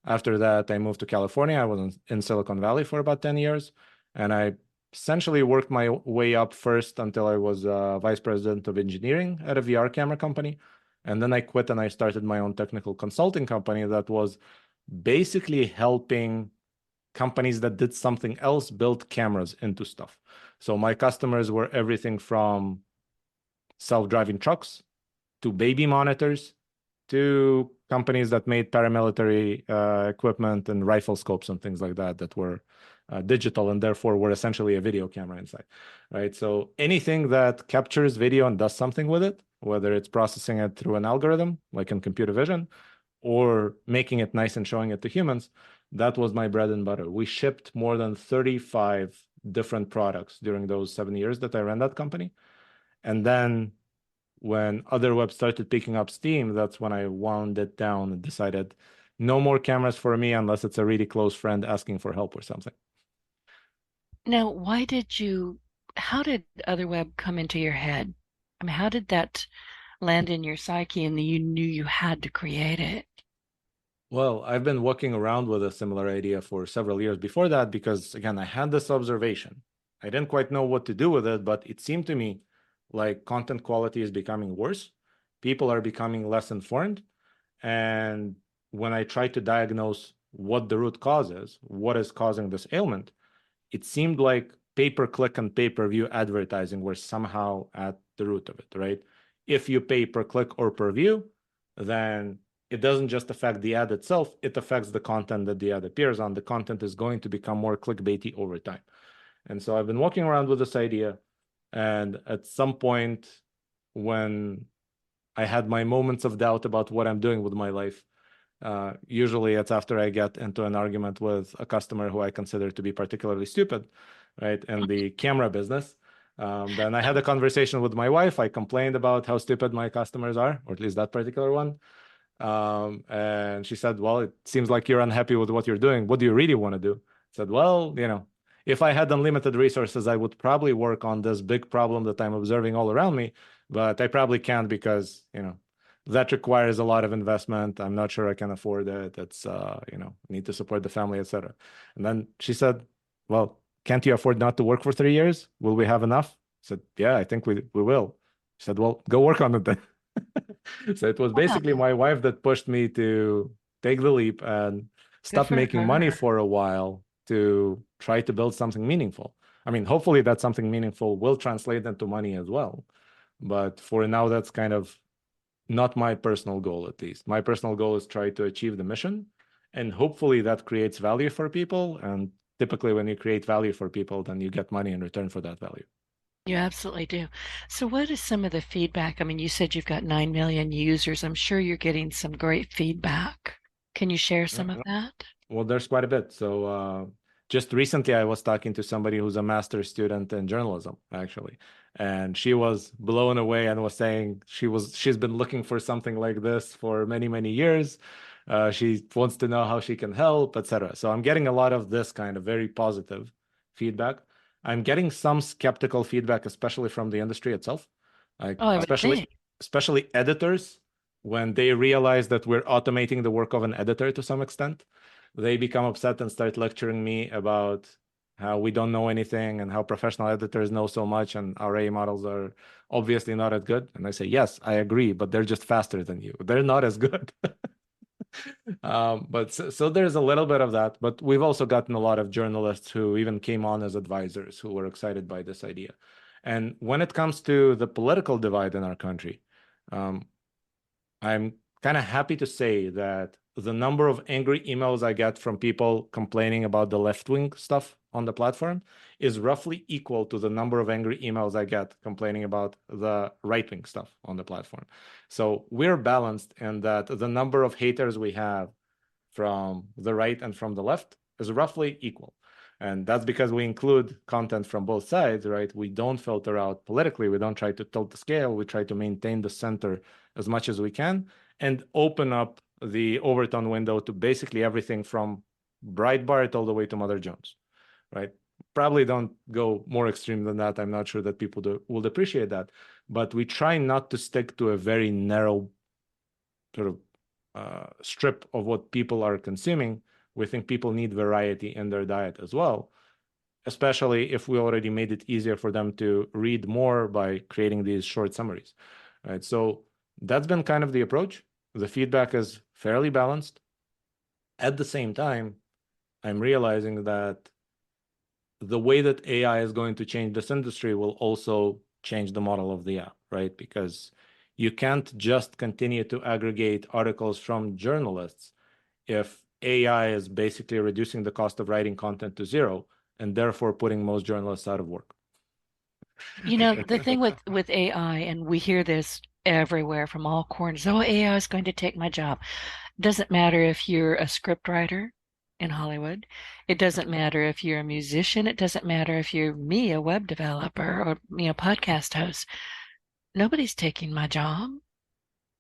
After that, I moved to California. I was in Silicon Valley for about 10 years. And I essentially worked my way up first until I was vice president of engineering at a VR camera company. And then I quit and I started my own technical consulting company that was basically helping companies that did something else build cameras into stuff. So my customers were everything from self-driving trucks to baby monitors to companies that made paramilitary equipment and rifle scopes and things like that that were digital and therefore were essentially a video camera inside, right? So anything that captures video and does something with it, whether it's processing it through an algorithm like in computer vision or making it nice and showing it to humans, that was my bread and butter. We shipped more than 35 different products during those 7 years that I ran that company. And then when Otherweb started picking up steam, that's when I wound it down and decided no more cameras for me unless it's a really close friend asking for help or something. Now, how did Otherweb come into your head? I mean, how did that land in your psyche and you knew you had to create it? Well, I've been walking around with a similar idea for several years before that because, again, I had this observation. I didn't quite know what to do with it, but it seemed to me like content quality is becoming worse. People are becoming less informed. And when I tried to diagnose what the root cause is, what is causing this ailment, it seemed like pay-per-click and pay-per-view advertising were somehow at the root of it, right? If you pay per click or per view, then it doesn't just affect the ad itself, it affects the content that the ad appears on. The content is going to become more clickbaity over time. And so I've been walking around with this idea. And at some point, when I had my moments of doubt about what I'm doing with my life, usually it's after I get into an argument with a customer who I consider to be particularly stupid, right? In the camera business. Then I had a conversation with my wife. I complained about how stupid my customers are, or at least that particular one. And she said, well, it seems like you're unhappy with what you're doing. What do you really want to do? I said, well, if I had unlimited resources, I would probably work on this big problem that I'm observing all around me, but I probably can't because, that requires a lot of investment. I'm not sure I can afford it. It's, need to support the family, etc. And then she said, well, can't you afford not to work for 3 years? Will we have enough? I said, yeah, I think we will. She said, well, go work on it then. So it was basically Wow, my wife that pushed me to take the leap and good stop for making money her. for a while to try to build something meaningful. I mean, hopefully that something meaningful will translate into money as well. But for now, that's kind of not my personal goal, at least. My personal goal is try to achieve the mission, and hopefully that creates value for people. And typically when you create value for people, then you get money in return for that value. You absolutely do. So what is some of the feedback? I mean, you said you've got 9 million users. I'm sure you're getting some great feedback. Can you share some of that? Well, there's quite a bit. So just recently, I was talking to somebody who's a master's student in journalism, actually, and she was blown away and was saying she's been looking for something like this for many, many years. She wants to know how she can help, etc. So I'm getting a lot of this kind of very positive feedback. I'm getting some skeptical feedback, especially from the industry itself, like Oh, I would especially think. especially editors when they realize that we're automating the work of an editor to some extent. They become upset and start lecturing me about how we don't know anything and how professional editors know so much and our AI models are obviously not as good. And I say, yes, I agree, but they're just faster than you. They're not as good. But there's a little bit of that. But we've also gotten a lot of journalists who even came on as advisors who were excited by this idea. And when it comes to the political divide in our country, um, I'm kind of happy to say that the number of angry emails I get from people complaining about the left-wing stuff on the platform is roughly equal to the number of angry emails I get complaining about the right-wing stuff on the platform. So we're balanced in that the number of haters we have from the right and from the left is roughly equal. And that's because we include content from both sides, right? We don't filter out politically. We don't try to tilt the scale. We try to maintain the center as much as we can and open up the overtone window to basically everything from Breitbart all the way to Mother Jones, right? Probably don't go more extreme than that. I'm not sure that people will appreciate that, but we try not to stick to a very narrow sort of strip of what people are consuming. We think people need variety in their diet as well, especially if we already made it easier for them to read more by creating these short summaries. Right. So that's been kind of the approach. The feedback is fairly balanced. At the same time, I'm realizing that the way that AI is going to change this industry will also change the model of the app, right? Because you can't just continue to aggregate articles from journalists if AI is basically reducing the cost of writing content to zero and therefore putting most journalists out of work. You know, the thing with AI, and we hear this everywhere from all corners, oh, AI is going to take my job. Doesn't matter if you're a script writer in Hollywood. It doesn't matter if you're a musician. It doesn't matter if you're me, a web developer or podcast host. Nobody's taking my job.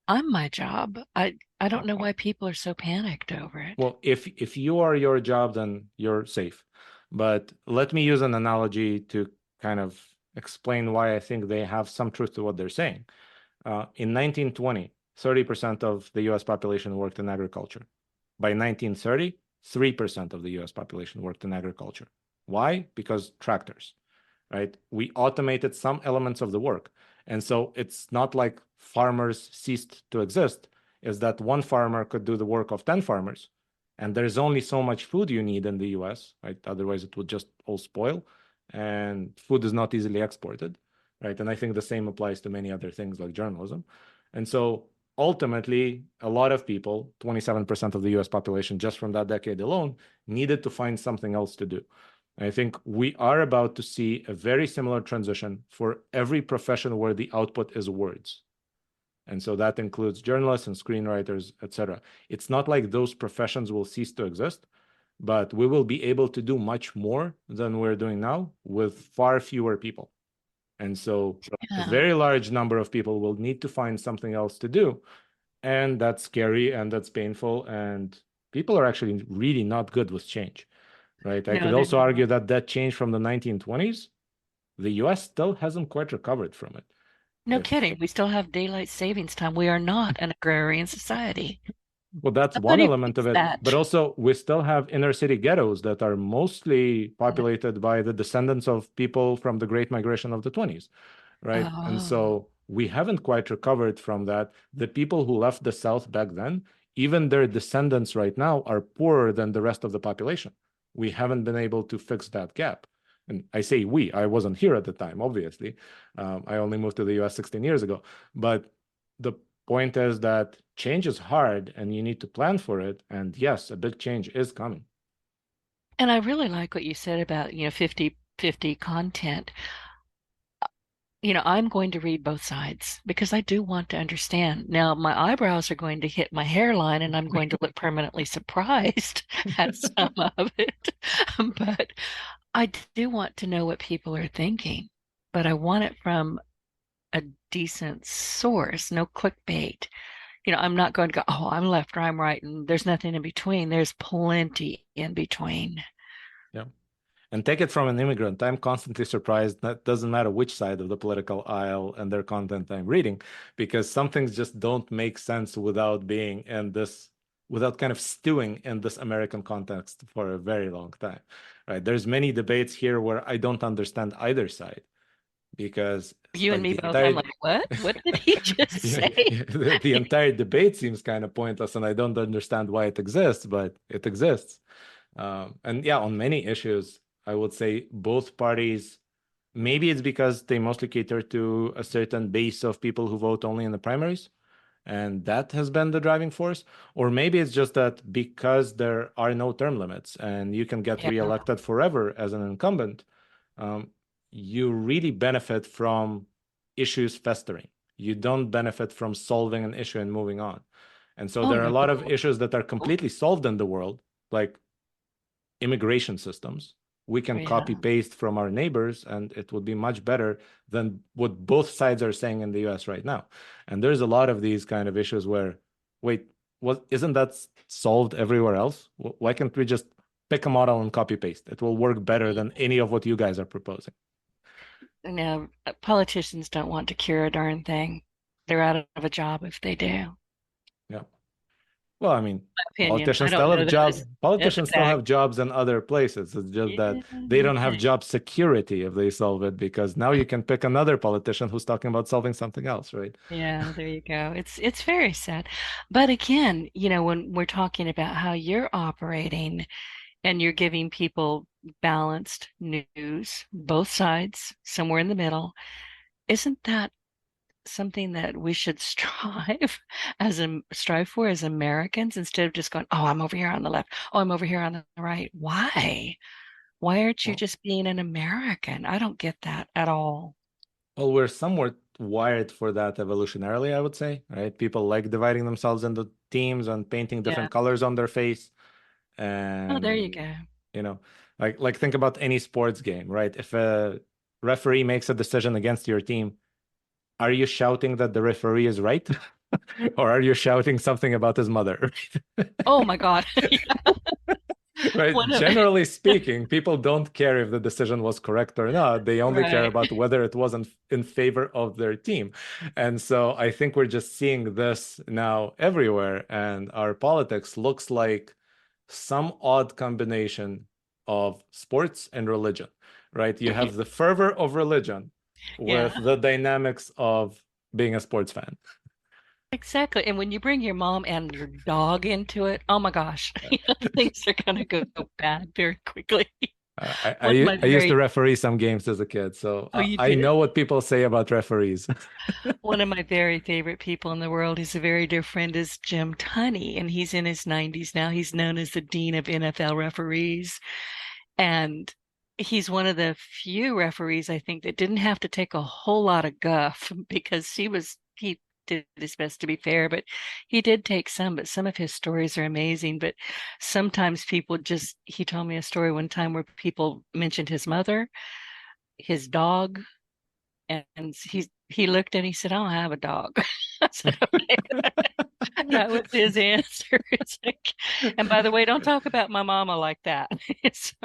I'm my job. I don't know why people are so panicked over it. Well, if you are your job, then you're safe. But let me use an analogy to kind of explain why I think they have some truth to what they're saying. In 1920, 30% of the US population worked in agriculture. By 1930, 3% of the US population worked in agriculture. Why? Because tractors, right? We automated some elements of the work. And so it's not like farmers ceased to exist, is that one farmer could do the work of 10 farmers. And there's only so much food you need in the US, right? Otherwise, it would just all spoil. And food is not easily exported, right? And I think the same applies to many other things like journalism. And so ultimately, a lot of people, 27% of the US population, just from that decade alone, needed to find something else to do. I think we are about to see a very similar transition for every profession where the output is words. And so that includes journalists and screenwriters, etc. It's not like those professions will cease to exist, but we will be able to do much more than we're doing now with far fewer people. And so a very large number of people will need to find something else to do. And that's scary and that's painful. And people are actually really not good with change, right? I could also argue that that change from the 1920s, the US still hasn't quite recovered from it. No kidding. We still have daylight savings time. We are not an agrarian society. Well, that's one element of it. But also, we still have inner city ghettos that are mostly populated by the descendants of people from the Great Migration of the 20s, right? And so we haven't quite recovered from that. The people who left the South back then, even their descendants right now are poorer than the rest of the population. We haven't been able to fix that gap. And I say we, I wasn't here at the time, obviously. I only moved to the US 16 years ago. But the point is that change is hard and you need to plan for it. And yes, a big change is coming. And I really like what you said about, 50/50 content. I'm going to read both sides because I do want to understand. Now, my eyebrows are going to hit my hairline and I'm going to look permanently surprised at some of it. But I do want to know what people are thinking, but I want it from a decent source, no clickbait. I'm not going to go, oh, I'm left or I'm right, and there's nothing in between. There's plenty in between. Yeah. And take it from an immigrant. I'm constantly surprised. That doesn't matter which side of the political aisle and their content I'm reading, because some things just don't make sense without being in this, without kind of stewing in this American context for a very long time, right? There's many debates here where I don't understand either side because You and like me the both. I'm entire like, what? What did he just say? the entire debate seems kind of pointless, and I don't understand why it exists, but it exists. And yeah, on many issues, I would say both parties, maybe it's because they mostly cater to a certain base of people who vote only in the primaries, and that has been the driving force. Or maybe it's just that because there are no term limits and you can get Yeah. reelected forever as an incumbent, um, you really benefit from issues festering. You don't benefit from solving an issue and moving on. And so Oh, there are a no. lot of issues that are completely solved in the world, like immigration systems. We can Yeah. copy paste from our neighbors and it would be much better than what both sides are saying in the US right now. And there's a lot of these kind of issues where, wait, what isn't that solved everywhere else? Why can't we just pick a model and copy paste? It will work better than any of what you guys are proposing. Now, politicians don't want to cure a darn thing. They're out of a job if they do. Yeah. Well, I mean, Opinion. I politicians don't still know have that jobs. it's a Politicians still fact. have jobs in other places. It's just that Yeah, they don't have okay. job security if they solve it, because now you can pick another politician who's talking about solving something else, right? Yeah, there you go. It's very sad. But again, when we're talking about how you're operating and you're giving people balanced news, both sides, somewhere in the middle, isn't that something that we should strive for as Americans instead of just going, oh, I'm over here on the left, oh, I'm over here on the right. Why? Why aren't you Well, just being an American? I don't get that at all. well, we're somewhat wired for that evolutionarily, I would say, right? People like dividing themselves into teams and painting Yeah. different colors on their face. Oh, there you And, go. you know, like think about any sports game, right? If a referee makes a decision against your team, are you shouting that the referee is right? Or are you shouting something about his mother? Oh my God. Right? One of Generally speaking, people don't care if the decision was correct or not. They only care right. about whether it wasn't in favor of their team. And so I think we're just seeing this now everywhere. And our politics looks like some odd combination of sports and religion, right? You have the fervor of religion Yeah, with the dynamics of being a sports fan. exactly. And when you bring your mom and your dog into it, oh my gosh, things are gonna go bad very quickly. One of my I used to very, referee some games as a kid, so oh, you I did. know what people say about referees. One of my very favorite people in the world, he's a very dear friend, is Jim Tunney, and he's in his 90s now. He's known as the Dean of NFL referees. And he's one of the few referees, I think, that didn't have to take a whole lot of guff because he did his best to be fair, but he did take some, but some of his stories are amazing. But sometimes he told me a story one time where people mentioned his mother, his dog, and he looked and he said, I don't have a dog. I said, okay. That was his answer. It's like, and by the way, don't talk about my mama like that. So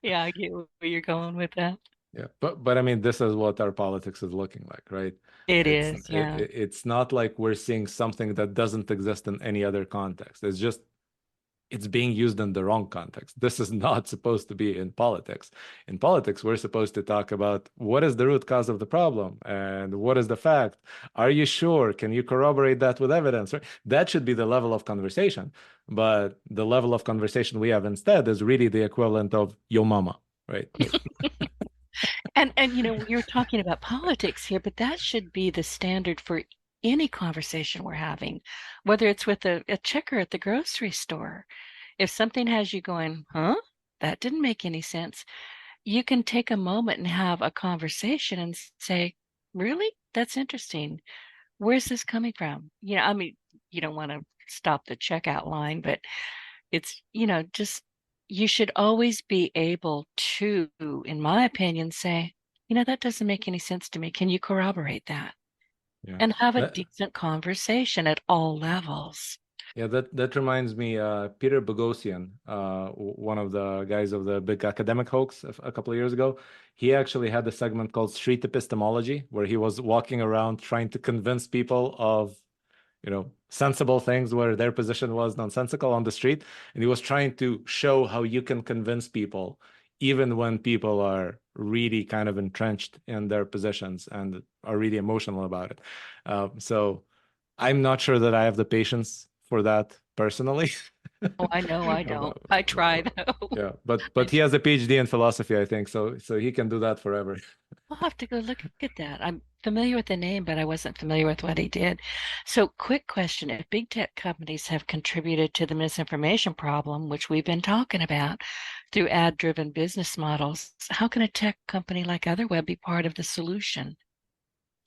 yeah, I get where you're going with that. Yeah, but I mean, this is what our politics is looking like, right? It It's is, yeah. it's not like we're seeing something that doesn't exist in any other context. It's just it's being used in the wrong context. This is not supposed to be in politics. In politics, we're supposed to talk about what is the root cause of the problem and what is the fact. Are you sure? Can you corroborate that with evidence? Right? That should be the level of conversation. But the level of conversation we have instead is really the equivalent of yo mama, right? And you're talking about politics here, but that should be the standard for any conversation we're having, whether it's with a checker at the grocery store. If something has you going, huh? That didn't make any sense. You can take a moment and have a conversation and say, really? That's interesting. Where's this coming from? I mean, you don't want to stop the checkout line, but it's, just you should always be able to, in my opinion, say, that doesn't make any sense to me. Can you corroborate that? Yeah. And have a That, decent conversation at all levels. yeah, that reminds me, Peter Boghossian, one of the guys of the big academic hoax a couple of years ago, he actually had a segment called Street Epistemology, where he was walking around trying to convince people of, sensible things where their position was nonsensical on the street. And he was trying to show how you can convince people, even when people are really kind of entrenched in their positions and are really emotional about it. So I'm not sure that I have the patience for that personally. Oh, I know I don't. I try though. Yeah, I but he has a PhD in philosophy, I think, so he can do that forever. I'll have to go look at that. I'm familiar with the name, but I wasn't familiar with what he did. So, quick question. If big tech companies have contributed to the misinformation problem, which we've been talking about through ad-driven business models, how can a tech company like Otherweb be part of the solution?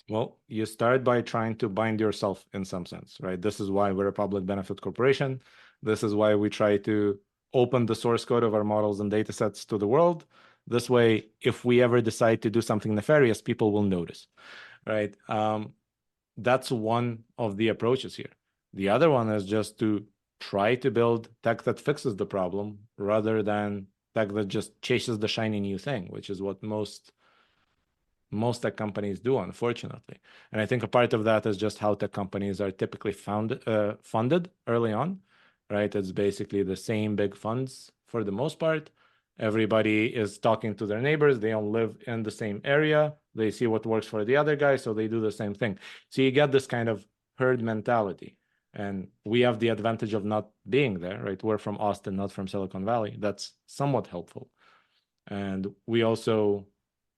Well, you start by trying to bind yourself in some sense, right? This is why we're a public benefit corporation. This is why we try to open the source code of our models and data sets to the world. This way, if we ever decide to do something nefarious, people will notice, right? That's one of the approaches here. The other one is just to try to build tech that fixes the problem rather than tech that just chases the shiny new thing, which is what most tech companies do, unfortunately. And I think a part of that is just how tech companies are typically funded early on, right? It's basically the same big funds for the most part. Everybody is talking to their neighbors. They all live in the same area. They see what works for the other guy, so they do the same thing. So you get this kind of herd mentality. And we have the advantage of not being there, right? We're from Austin, not from Silicon Valley. That's somewhat helpful. And we also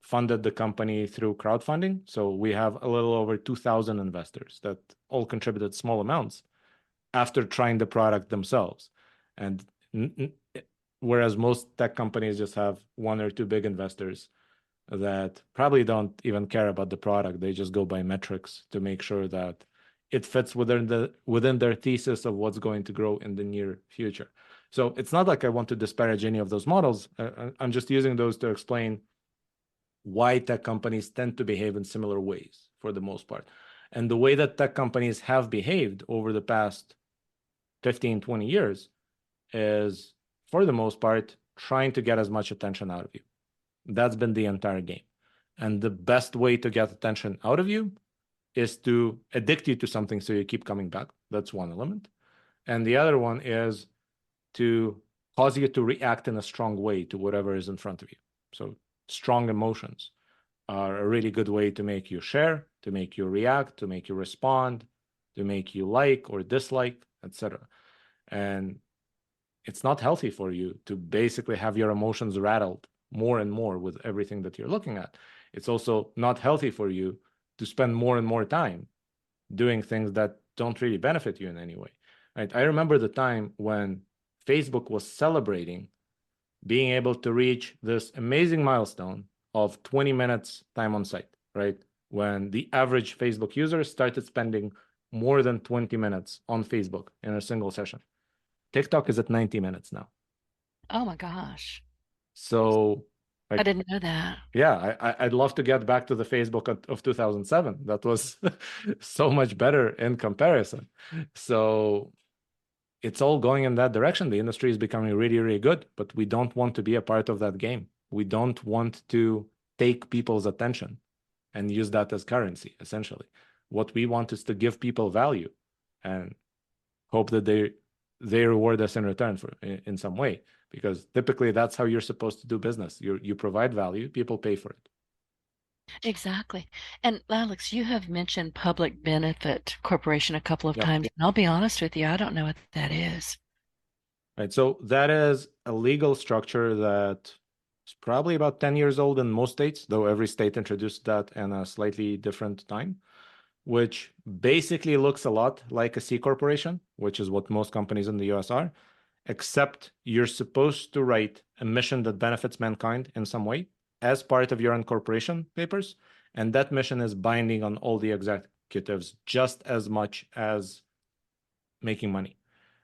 funded the company through crowdfunding. So we have a little over 2,000 investors that all contributed small amounts after trying the product themselves. And whereas most tech companies just have one or two big investors that probably don't even care about the product. They just go by metrics to make sure that it fits within their thesis of what's going to grow in the near future. So it's not like I want to disparage any of those models. I'm just using those to explain why tech companies tend to behave in similar ways for the most part. And the way that tech companies have behaved over the past 15, 20 years is, for the most part, trying to get as much attention out of you. That's been the entire game. And the best way to get attention out of you is to addict you to something so you keep coming back. That's one element. And the other one is to cause you to react in a strong way to whatever is in front of you. So strong emotions are a really good way to make you share, to make you react, to make you respond, to make you like or dislike, etc. And it's not healthy for you to basically have your emotions rattled more and more with everything that you're looking at. It's also not healthy for you to spend more and more time doing things that don't really benefit you in any way. Right? I remember the time when Facebook was celebrating being able to reach this amazing milestone of 20 minutes time on site, right? When the average Facebook user started spending more than 20 minutes on Facebook in a single session. TikTok is at 90 minutes now. Oh my gosh. So, I didn't know that. Yeah, I'd love to get back to the Facebook of 2007. That was so much better in comparison. So it's all going in that direction. The industry is becoming really, really good, but we don't want to be a part of that game. We don't want to take people's attention and use that as currency, essentially. What we want is to give people value and hope that they reward us in return in some way, because typically that's how you're supposed to do business. You provide value, people pay for it. Exactly. And Alex, you have mentioned public benefit corporation a couple of Yep. times. And I'll be honest with you, I don't know what that is. Right. So that is a legal structure that It's probably about 10 years old in most states, though every state introduced that in a slightly different time, which basically looks a lot like a C corporation, which is what most companies in the US are, except you're supposed to write a mission that benefits mankind in some way as part of your incorporation papers. And that mission is binding on all the executives just as much as making money,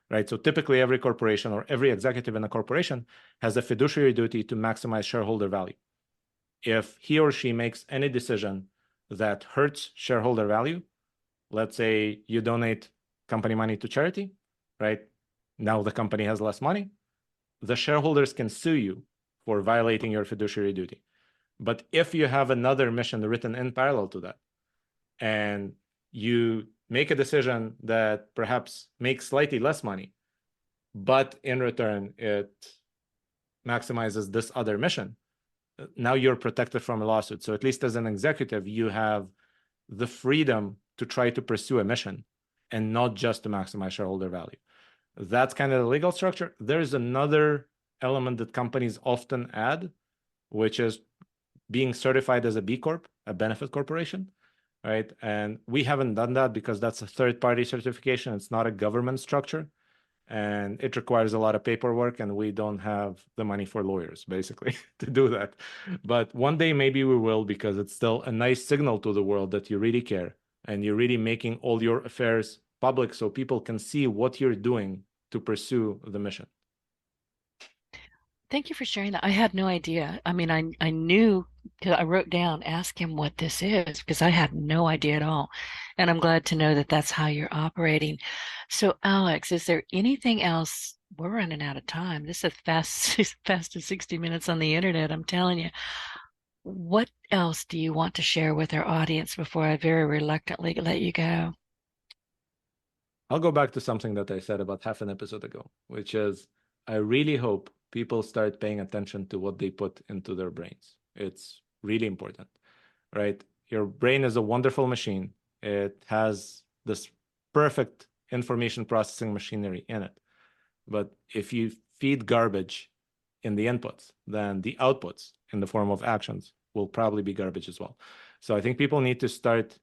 right? So typically every corporation or every executive in a corporation has a fiduciary duty to maximize shareholder value. If he or she makes any decision that hurts shareholder value, let's say you donate company money to charity, right? Now the company has less money. The shareholders can sue you for violating your fiduciary duty. But if you have another mission written in parallel to that, and you make a decision that perhaps makes slightly less money, but in return it maximizes this other mission, now you're protected from a lawsuit. So at least as an executive, you have the freedom to try to pursue a mission and not just to maximize shareholder value. That's kind of the legal structure. There's another element that companies often add, which is being certified as a B Corp, a benefit corporation, right? And we haven't done that because that's a third-party certification. It's not a government structure, and it requires a lot of paperwork, and we don't have the money for lawyers, basically, to do that. But one day maybe we will, because it's still a nice signal to the world that you really care and you're really making all your affairs public so people can see what you're doing to pursue the mission. Thank you for sharing that. I had no idea. I mean, I knew, because I wrote down, ask him what this is, because I had no idea at all. And I'm glad to know that that's how you're operating. So, Alex, is there anything else? We're running out of time. This is fast, fast as 60 minutes on the internet, I'm telling you. What else do you want to share with our audience before I very reluctantly let you go? I'll go back to something that I said about half an episode ago, which is I really hope people start paying attention to what they put into their brains. It's really important, right? Your brain is a wonderful machine. It has this perfect information processing machinery in it. But if you feed garbage in the inputs, then the outputs in the form of actions will probably be garbage as well. So I think people need to start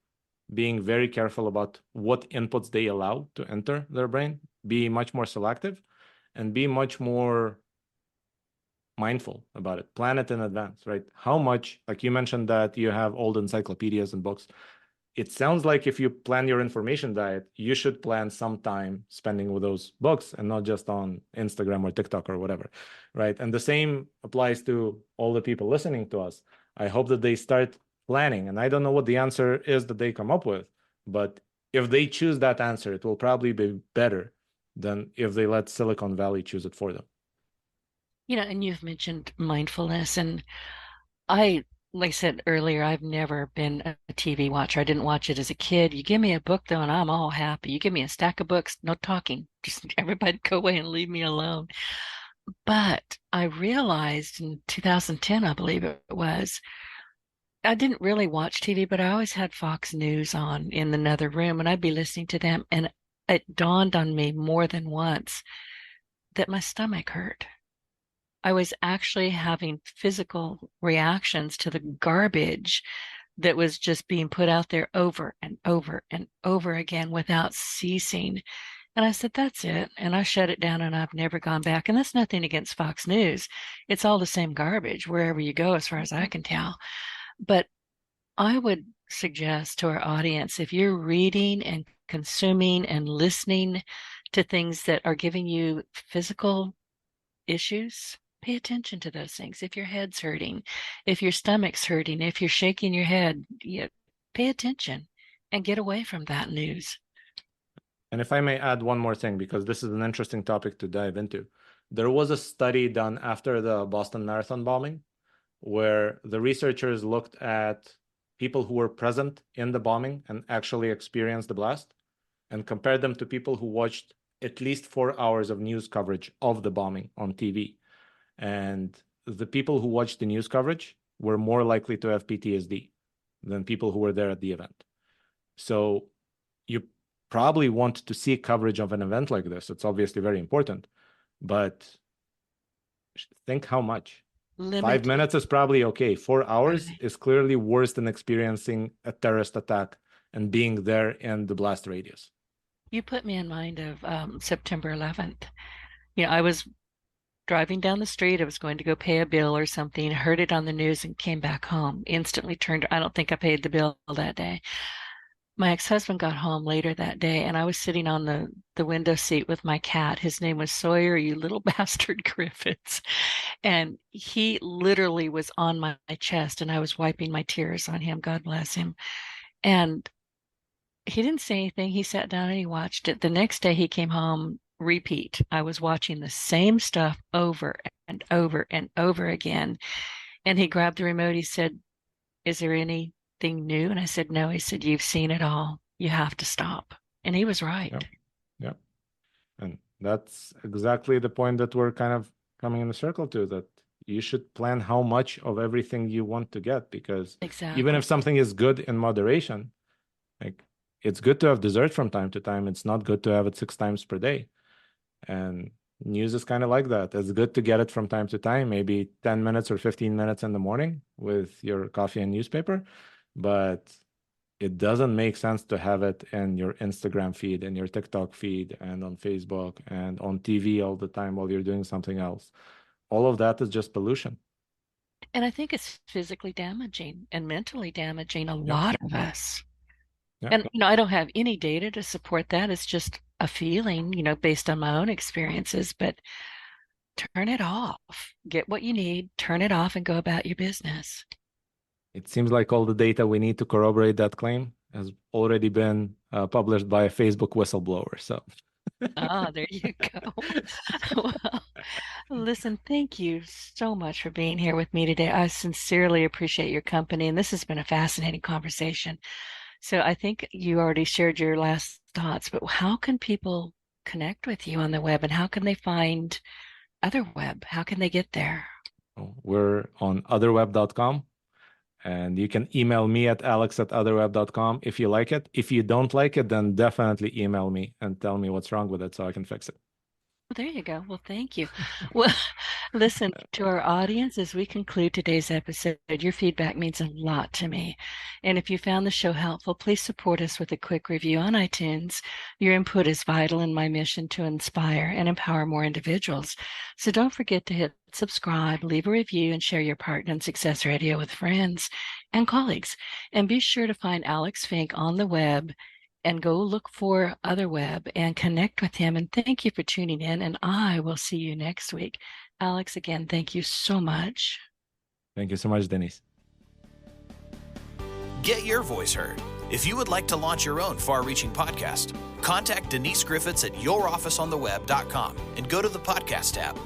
being very careful about what inputs they allow to enter their brain, be much more selective, and be much more mindful about it. Plan it in advance, right? How much, like you mentioned that you have old encyclopedias and books. It sounds like if you plan your information diet, you should plan some time spending with those books and not just on Instagram or TikTok or whatever, right? And the same applies to all the people listening to us. I hope that they start planning, and I don't know what the answer is that they come up with, but if they choose that answer, it will probably be better than if they let Silicon Valley choose it for them. You know, and you've mentioned mindfulness, and I, like I said earlier, I've never been a TV watcher. I didn't watch it as a kid. You give me a book, though, and I'm all happy. You give me a stack of books, no talking. Just everybody go away and leave me alone. But I realized in 2010, I believe it was, I didn't really watch TV, but I always had Fox News on in another room, and I'd be listening to them. And it dawned on me more than once that my stomach hurt. I was actually having physical reactions to the garbage that was just being put out there over and over and over again without ceasing. And I said, that's it. And I shut it down and I've never gone back. And that's nothing against Fox News. It's all the same garbage wherever you go, as far as I can tell. But I would suggest to our audience, if you're reading and consuming and listening to things that are giving you physical issues, pay attention to those things. If your head's hurting, if your stomach's hurting, if you're shaking your head, pay attention and get away from that news. And if I may add one more thing, because this is an interesting topic to dive into. There was a study done after the Boston Marathon bombing where the researchers looked at people who were present in the bombing and actually experienced the blast and compared them to people who watched at least 4 hours of news coverage of the bombing on TV. And the people who watched the news coverage were more likely to have PTSD than people who were there at the event. So you probably want to see coverage of an event like this. It's obviously very important, but think how much. 5 minutes is probably okay. 4 hours Right. is clearly worse than experiencing a terrorist attack and being there in the blast radius. You put me in mind of September 11th. I was driving down the street. I was going to go pay a bill or something, heard it on the news and came back home. Instantly turned. I don't think I paid the bill that day. My ex-husband got home later that day, and I was sitting on the window seat with my cat. His name was Sawyer, you little bastard Griffitts. And he literally was on my chest, and I was wiping my tears on him. God bless him. And he didn't say anything. He sat down and he watched it. The next day he came home, repeat. I was watching the same stuff over and over and over again. And he grabbed the remote. He said, "Is there anything new?" And I said, "No." He said, "You've seen it all. You have to stop." And he was right. Yep. Yep. And that's exactly the point that we're kind of coming in a circle to, that you should plan how much of everything you want to get, because even if something is good in moderation, like, it's good to have dessert from time to time. It's not good to have it 6 times per day. And news is kind of like that. It's good to get it from time to time, maybe 10 minutes or 15 minutes in the morning with your coffee and newspaper. But it doesn't make sense to have it in your Instagram feed and your TikTok feed and on Facebook and on TV all the time while you're doing something else. All of that is just pollution. And I think it's physically damaging and mentally damaging a lot of us. Yep. And, I don't have any data to support that. It's just a feeling, based on my own experiences, but turn it off. Get what you need, turn it off, and go about your business. It seems like all the data we need to corroborate that claim has already been published by a Facebook whistleblower. So, there you go. Well, listen, thank you so much for being here with me today. I sincerely appreciate your company, and this has been a fascinating conversation. So I think you already shared your last thoughts, but how can people connect with you on the web, and how can they find Otherweb? How can they get there? We're on otherweb.com. And you can email me at alex@otherweb.com if you like it. If you don't like it, then definitely email me and tell me what's wrong with it so I can fix it. Well, there you go. Well, thank you. Well, listen, to our audience, as we conclude today's episode, your feedback means a lot to me. And if you found the show helpful, please support us with a quick review on iTunes. Your input is vital in my mission to inspire and empower more individuals. So don't forget to hit subscribe, leave a review, and share your Partner in Success Radio with friends and colleagues. And be sure to find Alex Fink on the web and go look for Otherweb and connect with him. And thank you for tuning in, and I will see you next week. Alex, again, thank you so much. Thank you so much, Denise. Get your voice heard. If you would like to launch your own far-reaching podcast, contact Denise Griffitts at yourofficeontheweb.com and go to the podcast tab.